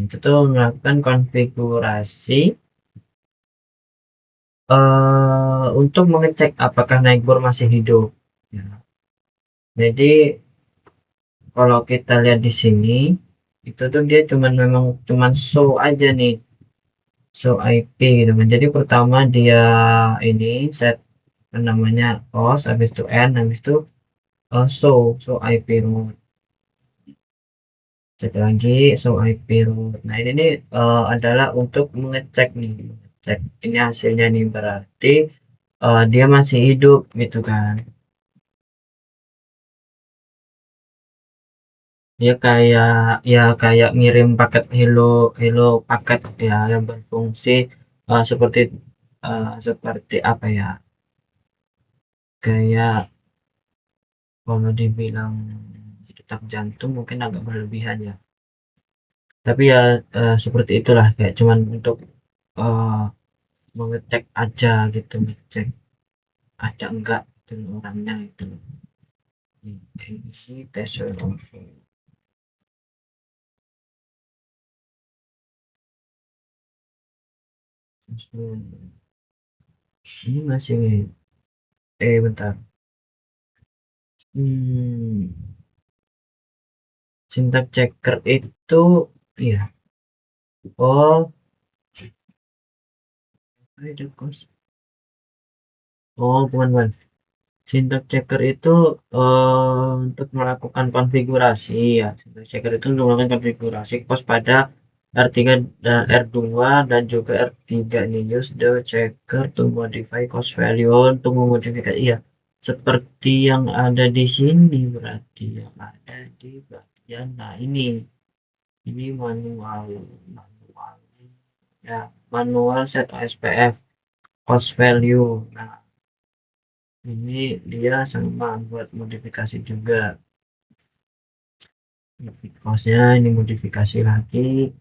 Itu tuh melakukan konfigurasi untuk mengecek apakah Nightbot masih hidup. Ya. Jadi kalau kita lihat di sini itu tuh dia memang show aja nih, show IP gitu kan. Jadi pertama dia ini set namanya host, habis itu n, habis itu show IP root, cek lagi show IP root. Nah ini nih adalah untuk mengecek nih, cek ini hasilnya nih, berarti dia masih hidup gitu kan. Dia kayak ngirim paket hello hello paket ya, yang berfungsi seperti seperti apa ya, kayak kalau dibilang detak jantung mungkin agak berlebihan ya, tapi ya seperti itulah, kayak cuman untuk uh, mengecek aja gitu, ngecek ada enggak itu orangnya itu. Ini tes ini masih bentar. Syntax checker itu iya. Oh, bukan. Syntax checker itu untuk melakukan konfigurasi ya. Syntax checker itu untuk melakukan konfigurasi cost pada R3 dan R2 dan juga R3 ini. Use the checker to modify cost value, untuk memodifikasi iya. Seperti yang ada di sini, berarti yang ada di bagian, nah ini manual ya, manual set OSPF cost value. Nah ini dia sama buat modifikasi juga, costnya ini modifikasi lagi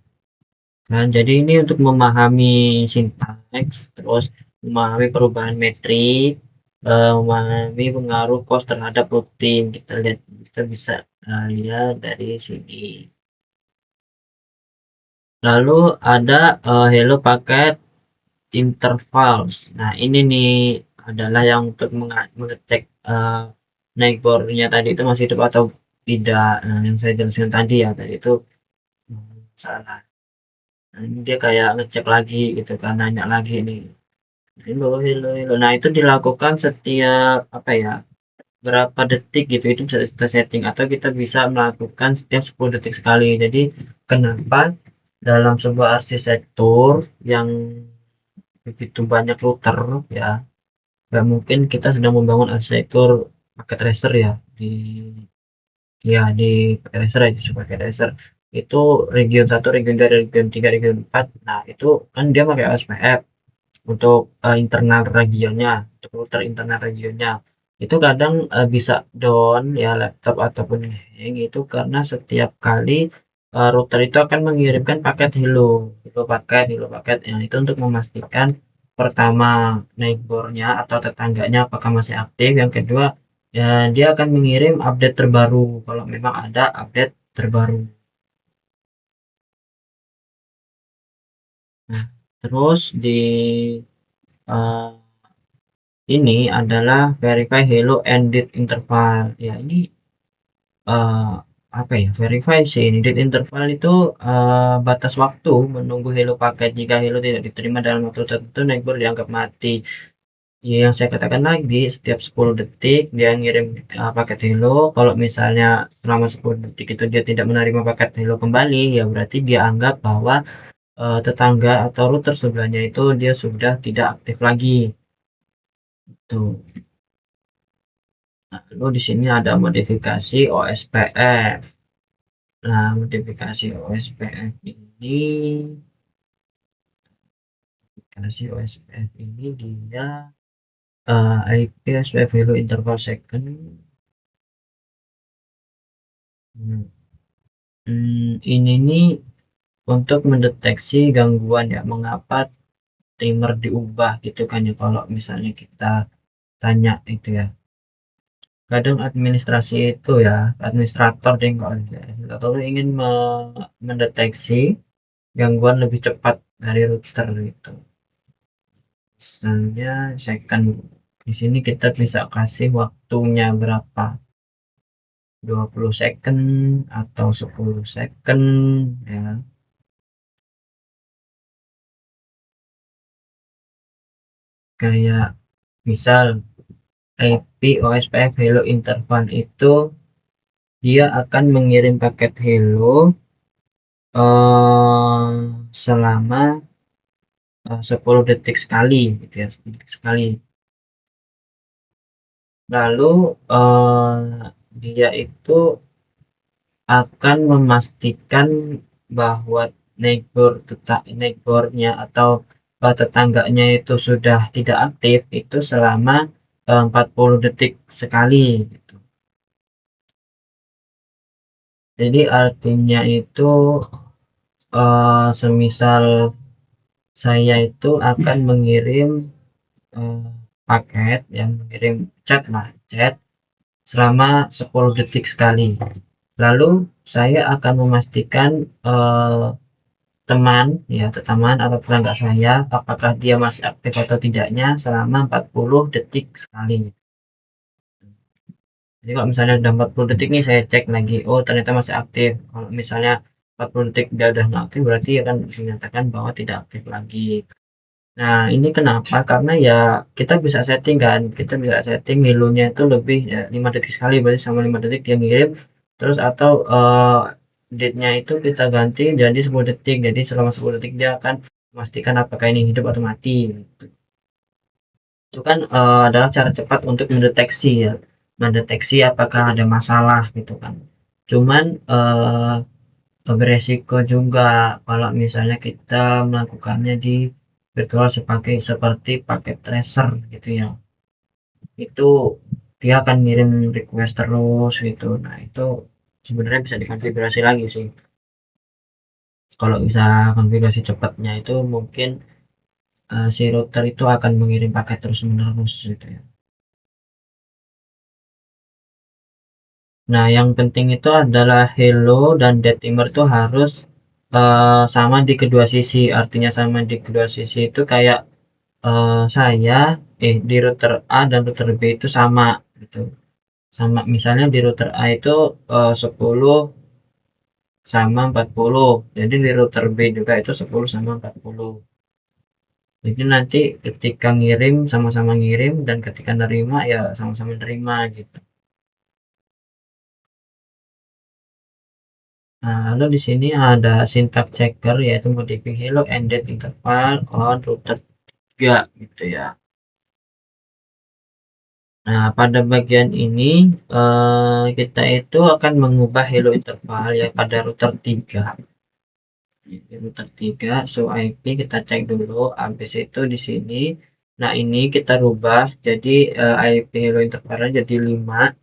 kan. Jadi ini untuk memahami sintaks, terus memahami perubahan metrik, memahami pengaruh cost terhadap rutin. Kita lihat, kita bisa lihat dari sini. Lalu ada hello paket intervals. Nah ini nih adalah yang untuk mengecek Nightbot-nya tadi itu masih hidup atau tidak. Nah, yang saya jelaskan tadi ya, tadi itu salah. Nah, ini dia kayak ngecek lagi gitu kan, nanya lagi nih, hello. Nah itu dilakukan setiap apa ya, berapa detik gitu, itu bisa kita setting, atau kita bisa melakukan setiap 10 detik sekali. Jadi kenapa dalam sebuah arsitektur yang begitu banyak router ya, nggak mungkin kita sedang membangun arsitektur paket tracer ya, di paket tracer aja, paket tracer itu region 1, region 2, region 3, region 4. Nah itu kan dia pakai OSPF untuk internal regionnya, untuk router internal regionnya. Itu kadang bisa down ya laptop ataupun hang, itu karena setiap kali router itu akan mengirimkan paket hello paket yang itu untuk memastikan pertama neighbornya atau tetangganya apakah masih aktif, yang kedua ya dia akan mengirim update terbaru kalau memang ada update terbaru. Nah, terus di uh, ini adalah verify hello ended interval ya. Ini apa ya, verify sih, ini ended interval itu batas waktu menunggu hello paket. Jika hello tidak diterima dalam waktu tertentu, neighbor dianggap mati ya. Yang saya katakan lagi, setiap 10 detik dia ngirim paket hello. Kalau misalnya selama 10 detik itu dia tidak menerima paket hello kembali, ya berarti dia anggap bahwa tetangga atau router sebelahnya itu dia sudah tidak aktif lagi tuh. Nah, lalu di sini ada modifikasi OSPF. Nah, modifikasi OSPF ini dia IP OSPF value interval second. Ini nih untuk mendeteksi gangguan ya, mengapa timer diubah gitu kan ya, kalau misalnya kita tanya itu ya. Kadang administrasi itu ya, administrator deh kalau administrator ingin mendeteksi gangguan lebih cepat dari router gitu. Misalnya second, di sini kita bisa kasih waktunya berapa, 20 second atau 10 second ya. Kayak misal IP OSPF hello interval itu dia akan mengirim paket hello selama 10 detik sekali gitu ya, 10 detik sekali. Lalu dia itu akan memastikan bahwa neighbornya atau tetangganya itu sudah tidak aktif itu selama 40 detik sekali gitu. Jadi artinya itu semisal saya itu akan mengirim paket yang mengirim chat selama 10 detik sekali. Lalu saya akan memastikan teman atau tetangga saya apakah dia masih aktif atau tidaknya selama 40 detik sekali. Jadi kalau misalnya udah 40 detik nih saya cek lagi, oh ternyata masih aktif. Kalau misalnya 40 detik dia udah nggak aktif, berarti akan dinyatakan bahwa tidak aktif lagi. Nah ini kenapa? Karena ya kita bisa setting kan, kita bisa setting hello-nya itu lebih ya, 5 detik sekali, berarti sama 5 detik dia ngirim. Terus atau date-nya itu kita ganti jadi 10 detik, jadi selama 10 detik dia akan memastikan apakah ini hidup atau mati gitu. Itu kan adalah cara cepat untuk mendeteksi apakah ada masalah gitu kan. Cuman beresiko juga kalau misalnya kita melakukannya di virtual seperti paket tracer gitu ya, itu dia akan ngirim request terus gitu. Nah itu sebenarnya bisa dikonfigurasi lagi sih. Kalau bisa konfigurasi cepatnya itu mungkin si router itu akan mengirim paket terus menerus gitu ya. Nah yang penting itu adalah hello dan dead timer itu harus sama di kedua sisi. Artinya sama di kedua sisi itu kayak saya di router A dan router B itu sama gitu. Sama misalnya di router A itu 10 sama 40, jadi di router B juga itu 10 sama 40. Jadi nanti ketika ngirim sama-sama ngirim dan ketika nerima ya sama-sama nerima gitu. Nah, lalu di sini ada syntax checker yaitu modifying hello ended interval on router 3 gitu ya. Nah, pada bagian ini kita itu akan mengubah hello interval ya pada router 3. Di router 3 show IP kita cek dulu, habis itu di sini. Nah, ini kita rubah jadi IP hello intervalnya jadi 5.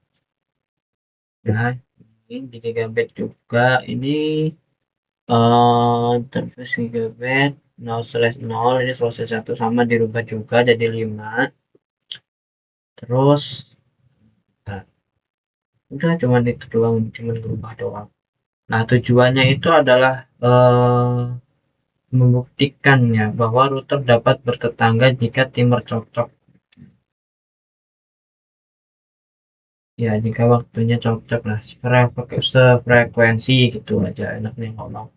Ya, ini di gigabit juga ini terus gigabit 0/0 ini selesai 1 sama dirubah juga jadi 5. Terus nah, udah cuman itu doang, cuman berubah doang. Nah tujuannya itu adalah membuktikan ya bahwa router dapat bertetangga jika timer cocok ya, jika waktunya cocok lah, sefrekuensi gitu aja enaknya ngomong.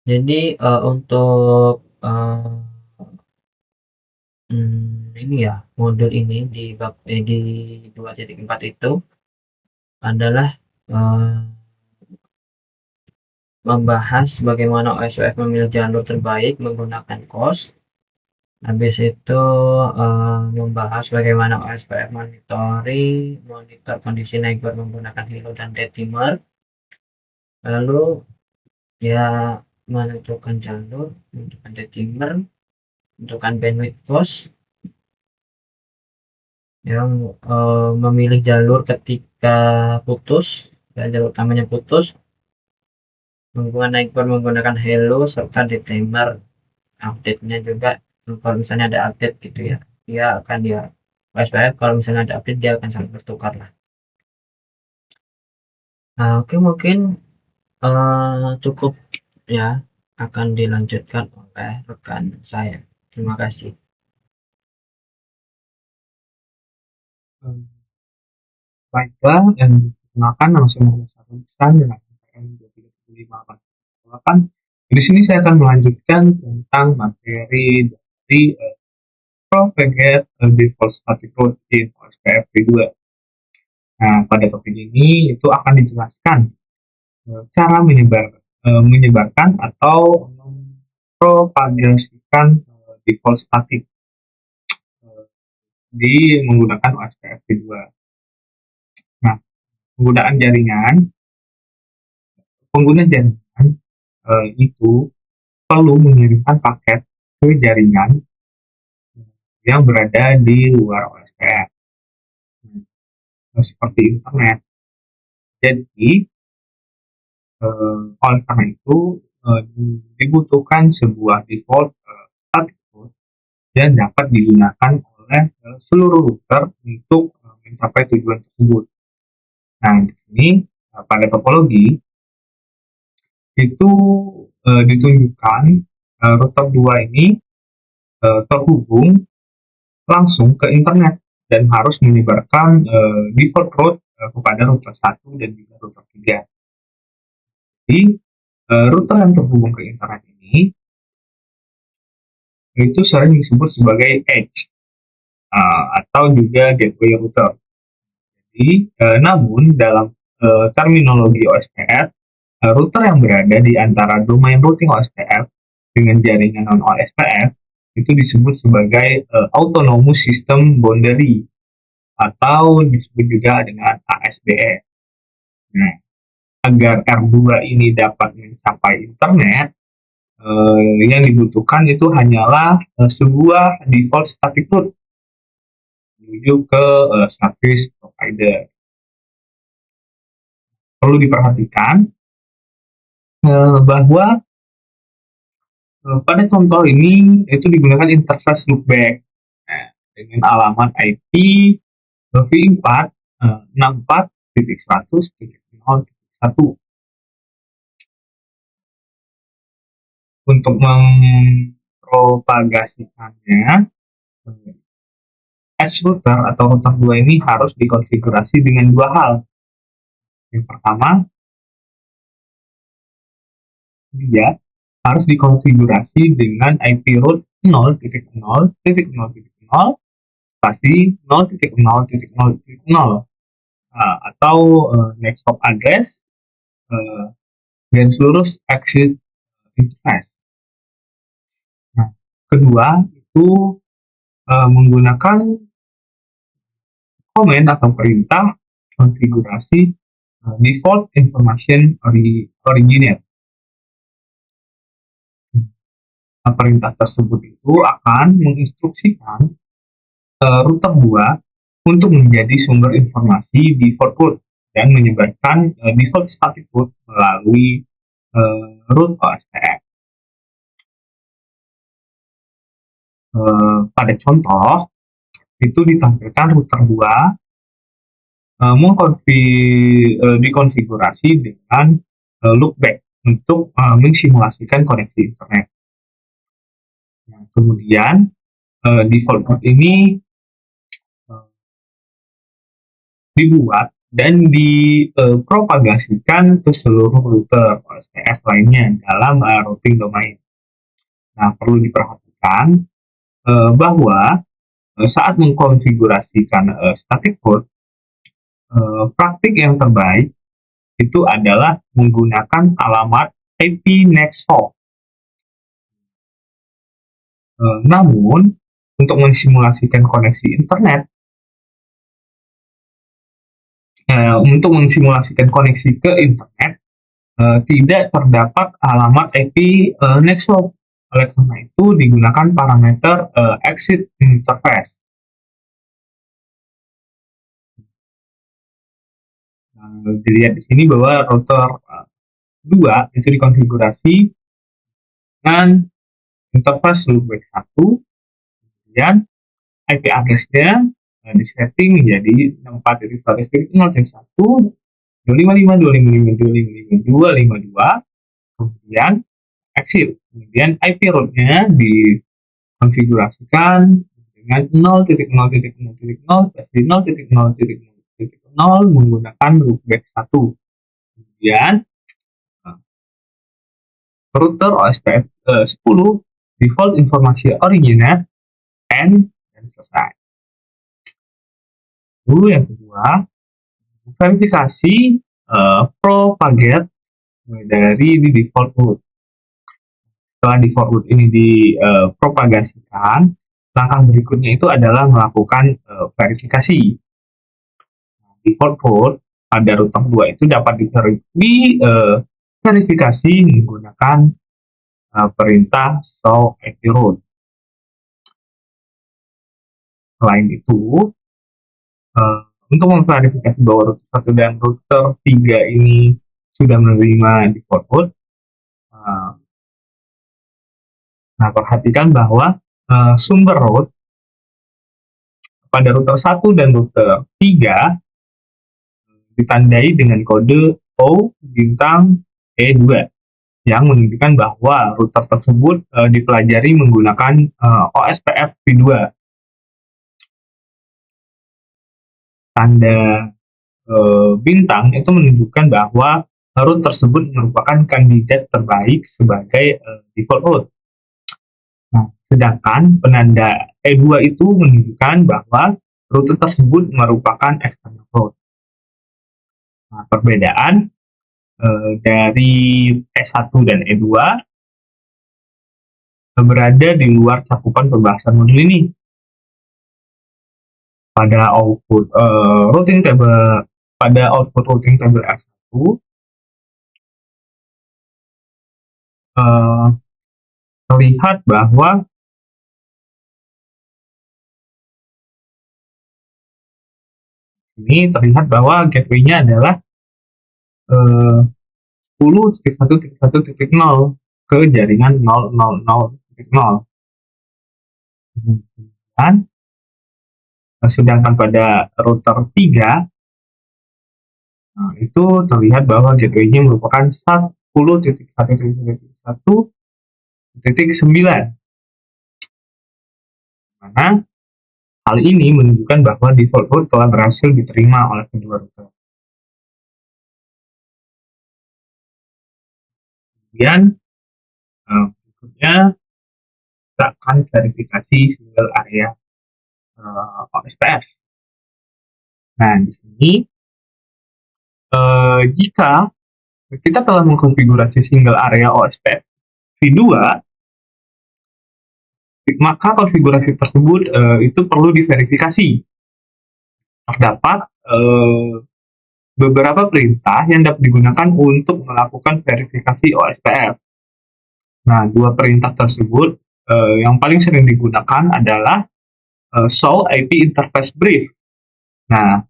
Jadi untuk ini ya modul ini di 2.4 itu adalah membahas bagaimana OSPF memilih jalur terbaik menggunakan COS. Habis itu membahas bagaimana OSPF monitor kondisi neighbor menggunakan hello dan dead timer. Lalu ya menentukan jalur, menentukan dead timer, menentukan bandwidth COS, yang memilih jalur ketika putus, ya, jalur utamanya putus, menggunakan neighbor menggunakan hello serta dead timer. update-nya juga. Kalau misalnya ada update gitu ya, dia akan OSPF kalau misalnya ada update dia akan saling bertukar lah. Nah, oke, mungkin cukup ya, akan dilanjutkan oleh rekan saya. Terima kasih. Baiklah, dan perkenalkan nama saya Muhammad Sarul Ihsan dengan NPM 23588. Di sini saya akan melanjutkan tentang materi dari Propagate Default Static Code in OSPF V2. Nah, pada topik ini itu akan dijelaskan cara menyebarkan atau mempropagasikan default static di menggunakan OSPF V2. Nah, pengguna jaringan itu perlu mengirimkan paket ke jaringan yang berada di luar OSPF, seperti internet. Jadi, oleh karena itu, dibutuhkan sebuah default static code yang dapat digunakan oleh seluruh router untuk mencapai tujuan tersebut. Nah, di sini pada topologi itu ditunjukkan router 2 ini terhubung langsung ke internet dan harus menyebarkan default route kepada router 1 dan juga router 3. Jadi, router yang terhubung ke internet ini itu sering disebut sebagai edge atau juga gateway router. Jadi, namun dalam terminologi OSPF, router yang berada di antara domain routing OSPF dengan jaringan non-OSPF itu disebut sebagai Autonomous System Boundary atau disebut juga dengan ASBE. Nah, agar R2 ini dapat mencapai internet, yang dibutuhkan itu hanyalah sebuah default static route menuju ke service provider. Perlu diperhatikan bahwa pada contoh ini itu digunakan interface loopback dengan alamat IP v4 64.100.0.1. Untuk mempropagasikannya, edge router atau router 2 ini harus dikonfigurasi dengan dua hal. Yang pertama, dia harus dikonfigurasi dengan IP root 0.0.0.0 spasi 0.0.0 atau next hop address dan seluruh exit interface. Nah, kedua itu menggunakan komen atau perintah konfigurasi default information originator. Perintah tersebut itu akan menginstruksikan router 2 untuk menjadi sumber informasi default route dan menyebarkan default static route melalui root OSPF. Pada contoh, itu ditampilkan router 2 dikonfigurasi dengan loopback untuk mensimulasikan koneksi internet. Nah, kemudian default route ini dibuat dan dipropagasikan ke seluruh router OSPF lainnya dalam routing domain. Nah, perlu diperhatikan bahwa saat mengkonfigurasikan static code, praktik yang terbaik itu adalah menggunakan alamat IP next hop. Namun, untuk mensimulasikan koneksi internet, ke internet, tidak terdapat alamat IP next hop. Oleh karena itu, digunakan parameter exit interface. Dilihat di sini bahwa router 2 itu dikonfigurasi dengan interface loopback 1, kemudian IP address-nya disetting menjadi 64.1.0.1, 255.255.255.252, kemudian exit. Kemudian IP root-nya dikonfigurasikan dengan 0.0.0.0/0.0.0.0 menggunakan loopback 1. Kemudian router OSPF 10 default informasi originnya and dan selesai. Lalu yang kedua, verifikasi propagate dari di default root. Setelah default root ini dipropagasikan, langkah berikutnya itu adalah melakukan verifikasi. Default root pada router 2 itu dapat diverifikasi menggunakan perintah show IP root. Selain itu, untuk memverifikasi bahwa router 1 dan router 3 ini sudah menerima default root, nah perhatikan bahwa sumber root pada router 1 dan router 3 ditandai dengan kode O bintang E2 yang menunjukkan bahwa router tersebut dipelajari menggunakan OSPF v2. Tanda bintang itu menunjukkan bahwa root tersebut merupakan kandidat terbaik sebagai default root. Nah, sedangkan penanda E2 itu menunjukkan bahwa router tersebut merupakan external root. Nah, perbedaan dari E1 dan E2 berada di luar cakupan pembahasan modul ini. Pada output routing table R1 terlihat bahwa gateway-nya adalah 10.1.1.0 ke jaringan 000.0. Dan sedangkan pada router 3 itu terlihat bahwa gateway-nya merupakan 10.1.1.1.9, mana hal ini menunjukkan bahwa default root telah berhasil diterima oleh kedua router. Kemudian berikutnya kita akan verifikasi single area OSPF. Nah, di sini jika kita telah mengkonfigurasi single area OSPF v2, maka konfigurasi tersebut itu perlu diverifikasi. Terdapat beberapa perintah yang dapat digunakan untuk melakukan verifikasi OSPF. Nah, dua perintah tersebut yang paling sering digunakan adalah show IP interface brief. Nah,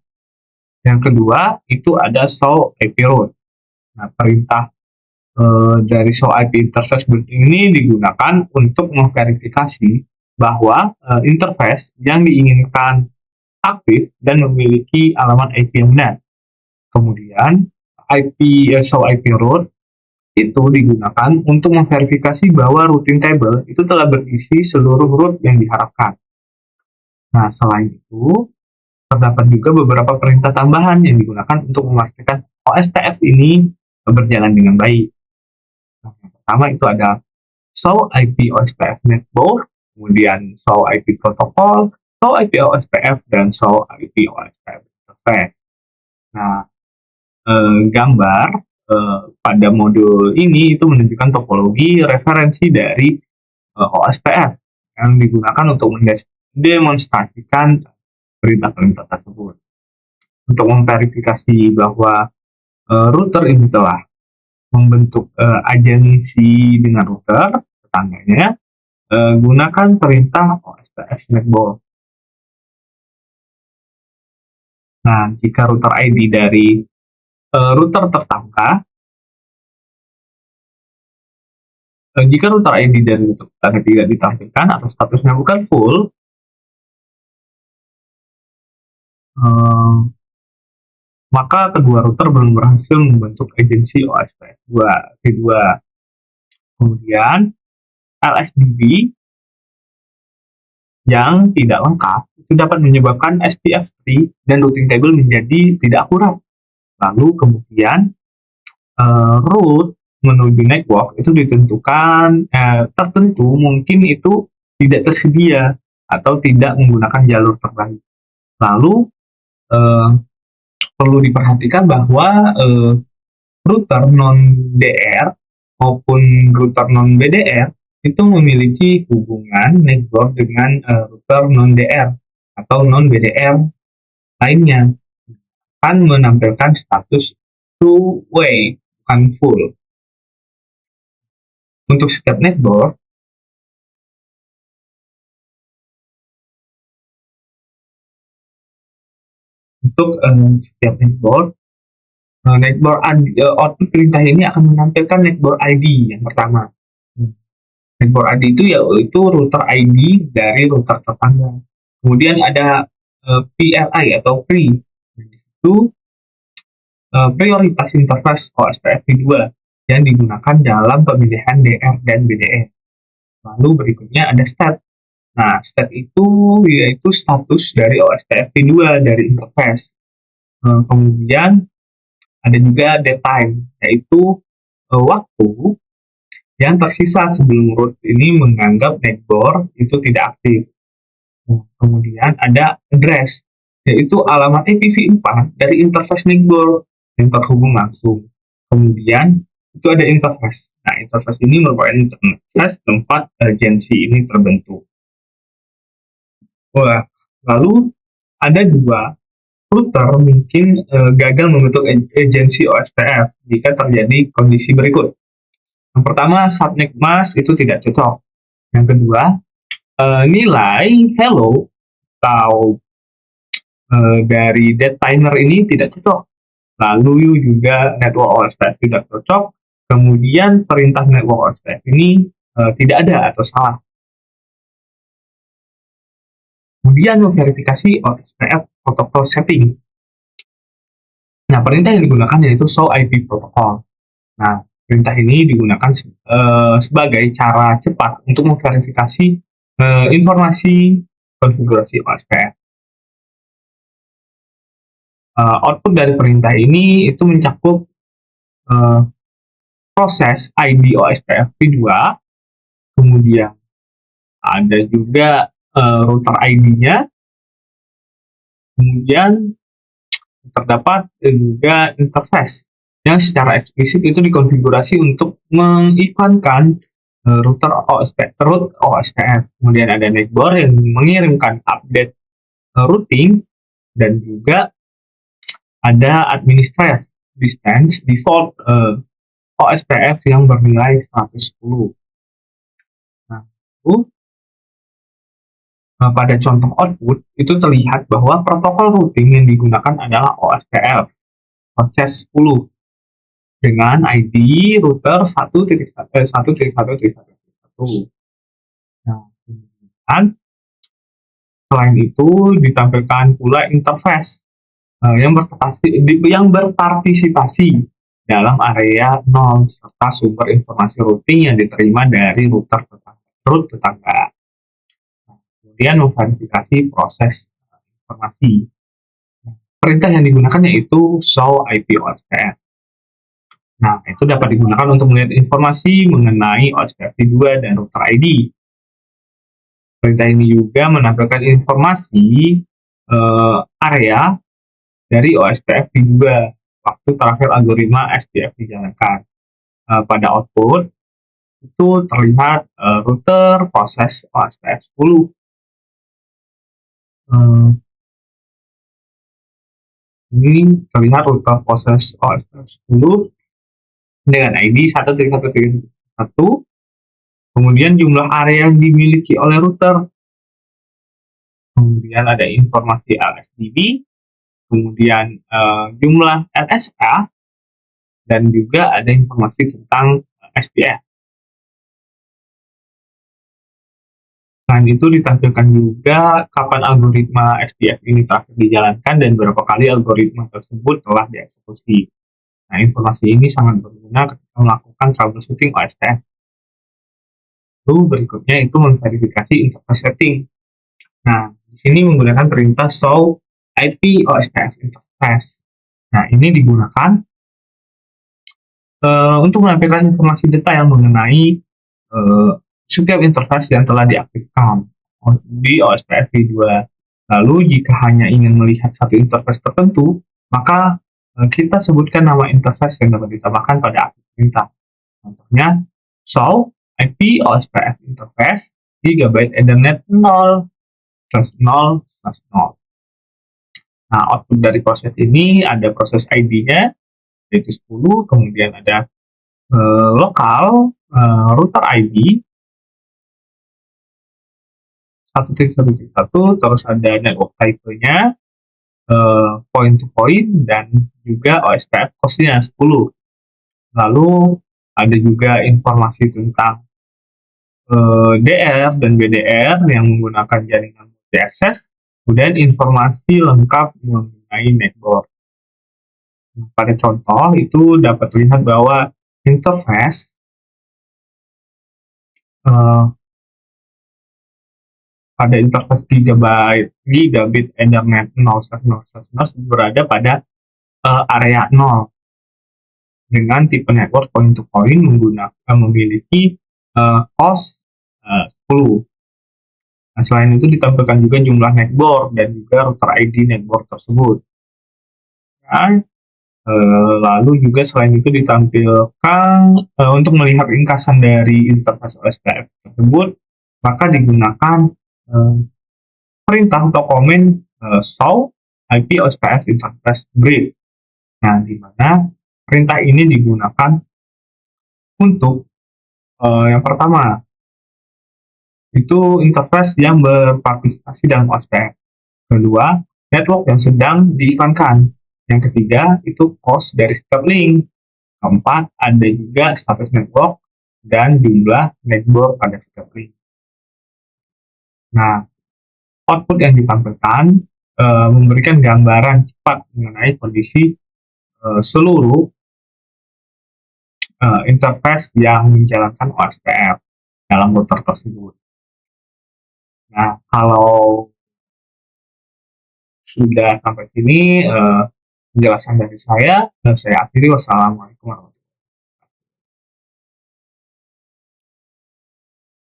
yang kedua itu ada show IP root. Nah, perintah dari show IP interface brief ini digunakan untuk memverifikasi bahwa interface yang diinginkan aktif dan memiliki alamat IP yang benar. Kemudian show IP root itu digunakan untuk memverifikasi bahwa routing table itu telah berisi seluruh root yang diharapkan. Nah, selain itu, terdapat juga beberapa perintah tambahan yang digunakan untuk memastikan OSPF ini berjalan dengan baik. Nah, yang pertama itu ada show IP OSPF network, kemudian show IP protocol, show IP OSPF, dan show IP OSPF interface. Nah, gambar pada modul ini itu menunjukkan topologi referensi dari OSPF yang digunakan untuk mendemonstrasikan perintah-perintah tersebut. Untuk memverifikasi bahwa router ini telah membentuk agensi dengan router tetangganya, gunakan perintah OSPF network. Nah, jika router ID dari router tetangga Jika router ID dan router tetangga tidak ditampilkan atau statusnya bukan full, maka kedua router belum berhasil membentuk agensi OSPF2 V2. Kemudian LSDB yang tidak lengkap itu dapat menyebabkan SPF3 dan routing table menjadi tidak akurat. Lalu kemudian route menuju network itu ditentukan tertentu mungkin itu tidak tersedia atau tidak menggunakan jalur terbaik. Lalu perlu diperhatikan bahwa router non DR maupun router non BDR itu memiliki hubungan network dengan router non DR atau non BDR lainnya, akan menampilkan status two way bukan full. Untuk setiap network output perintah ini akan menampilkan network ID yang pertama. Network ID itu yaitu router ID dari router tetangga. Kemudian ada PLI atau PRI, itu prioritas interface OSPF2 yang digunakan dalam pemilihan DR dan BDR. Lalu berikutnya ada state. Nah, state itu yaitu status dari OSPF2 dari interface. Kemudian ada juga datetime, yaitu waktu yang tersisa sebelum root ini menganggap network itu tidak aktif. Kemudian ada address, yaitu alamat IPv4 dari interface network yang terhubung langsung. Kemudian itu ada interface. Nah, interface ini merupakan interface tempat agensi ini terbentuk. Lalu ada dua router mungkin gagal membentuk agensi OSPF jika terjadi kondisi berikut. Yang pertama, subnet mask itu tidak cocok. Yang kedua, nilai hello atau dari datetiner ini tidak cocok. Lalu juga network OSPF tidak cocok. Kemudian perintah network OSPF ini tidak ada atau salah. Kemudian memverifikasi OSPF protokol setting. Nah, perintah yang digunakan yaitu show IP protocol. Nah, perintah ini digunakan sebagai cara cepat untuk memverifikasi informasi konfigurasi OSPF. Output dari perintah ini itu mencakup proses ID OSPF V2, kemudian ada juga router ID-nya, kemudian terdapat juga interface yang secara eksplisit itu dikonfigurasi untuk mengiklankan router OSPF. Kemudian ada network yang mengirimkan update routing, dan juga ada administrative distance default OSPF yang bernilai 110. Nah, pada contoh output itu terlihat bahwa protokol routing yang digunakan adalah OSPF proses 10 dengan ID router 1.1.1.1. Nah, kemudian selain itu ditampilkan pula interface yang berpartisipasi dalam area 0 serta sumber informasi routing yang diterima dari router tetangga. Kemudian memverifikasi proses informasi. Perintah yang digunakan yaitu show IP OSPF. Nah, itu dapat digunakan untuk melihat informasi mengenai OSPF2 dan router ID. Perintah ini juga menampilkan informasi area dari OSPF2 waktu terakhir algoritma SPF dijalankan. Pada output itu terlihat router proses OSPF10. Ini terlihat router proses OSPF10 dengan ID 1.1.1, kemudian jumlah area yang dimiliki oleh router, kemudian ada informasi LSDB, kemudian jumlah LSA, dan juga ada informasi tentang SPF. Selain itu ditampilkan juga kapan algoritma SPF ini terakhir dijalankan dan berapa kali algoritma tersebut telah dieksekusi. Nah, informasi ini sangat berguna ketika melakukan troubleshooting OSPF. Lalu berikutnya itu memverifikasi interface setting. Nah, di sini menggunakan perintah show IP OSPF interface. Nah, ini digunakan untuk menampilkan informasi detail mengenai setiap interface yang telah diaktifkan di OSPF v2. Lalu, jika hanya ingin melihat satu interface tertentu, maka kita sebutkan nama interface yang dapat ditambahkan pada aktif perintah. Contohnya, show IP OSPF interface GB Ethernet 0/0/0. Nah, output dari proses ini ada proses ID-nya, yaitu 10, kemudian ada lokal router ID 1.1.1, terus ada network type-nya, point to point, dan juga OSPF cost-nya 10. Lalu ada juga informasi tentang DR dan BDR yang menggunakan jaringan multi-access, kemudian informasi lengkap mengenai network. Pada contoh itu dapat terlihat bahwa interface pada interface gigabit Ethernet 0/0/0 berada pada area 0 dengan tipe network point to point memiliki host 10. Nah, selain itu ditampilkan juga jumlah network dan juga router ID network tersebut. Nah, lalu juga selain itu ditampilkan untuk melihat ringkasan dari interface OSPF tersebut, maka digunakan perintah atau komen show IP OSPF interface brief. Nah, di mana perintah ini digunakan untuk yang pertama itu interface yang berpartisipasi dalam OSPF. Kedua, network yang sedang diiklankan. Yang ketiga, itu host dari setiap link. Keempat, ada juga status network dan jumlah network pada setiap link. Nah, output yang ditampilkan memberikan gambaran cepat mengenai kondisi seluruh interface yang menjalankan OSPF dalam router tersebut. Nah, kalau sudah sampai sini penjelasan dari saya akhiri. Wassalamualaikum warahmatullahi wabarakatuh.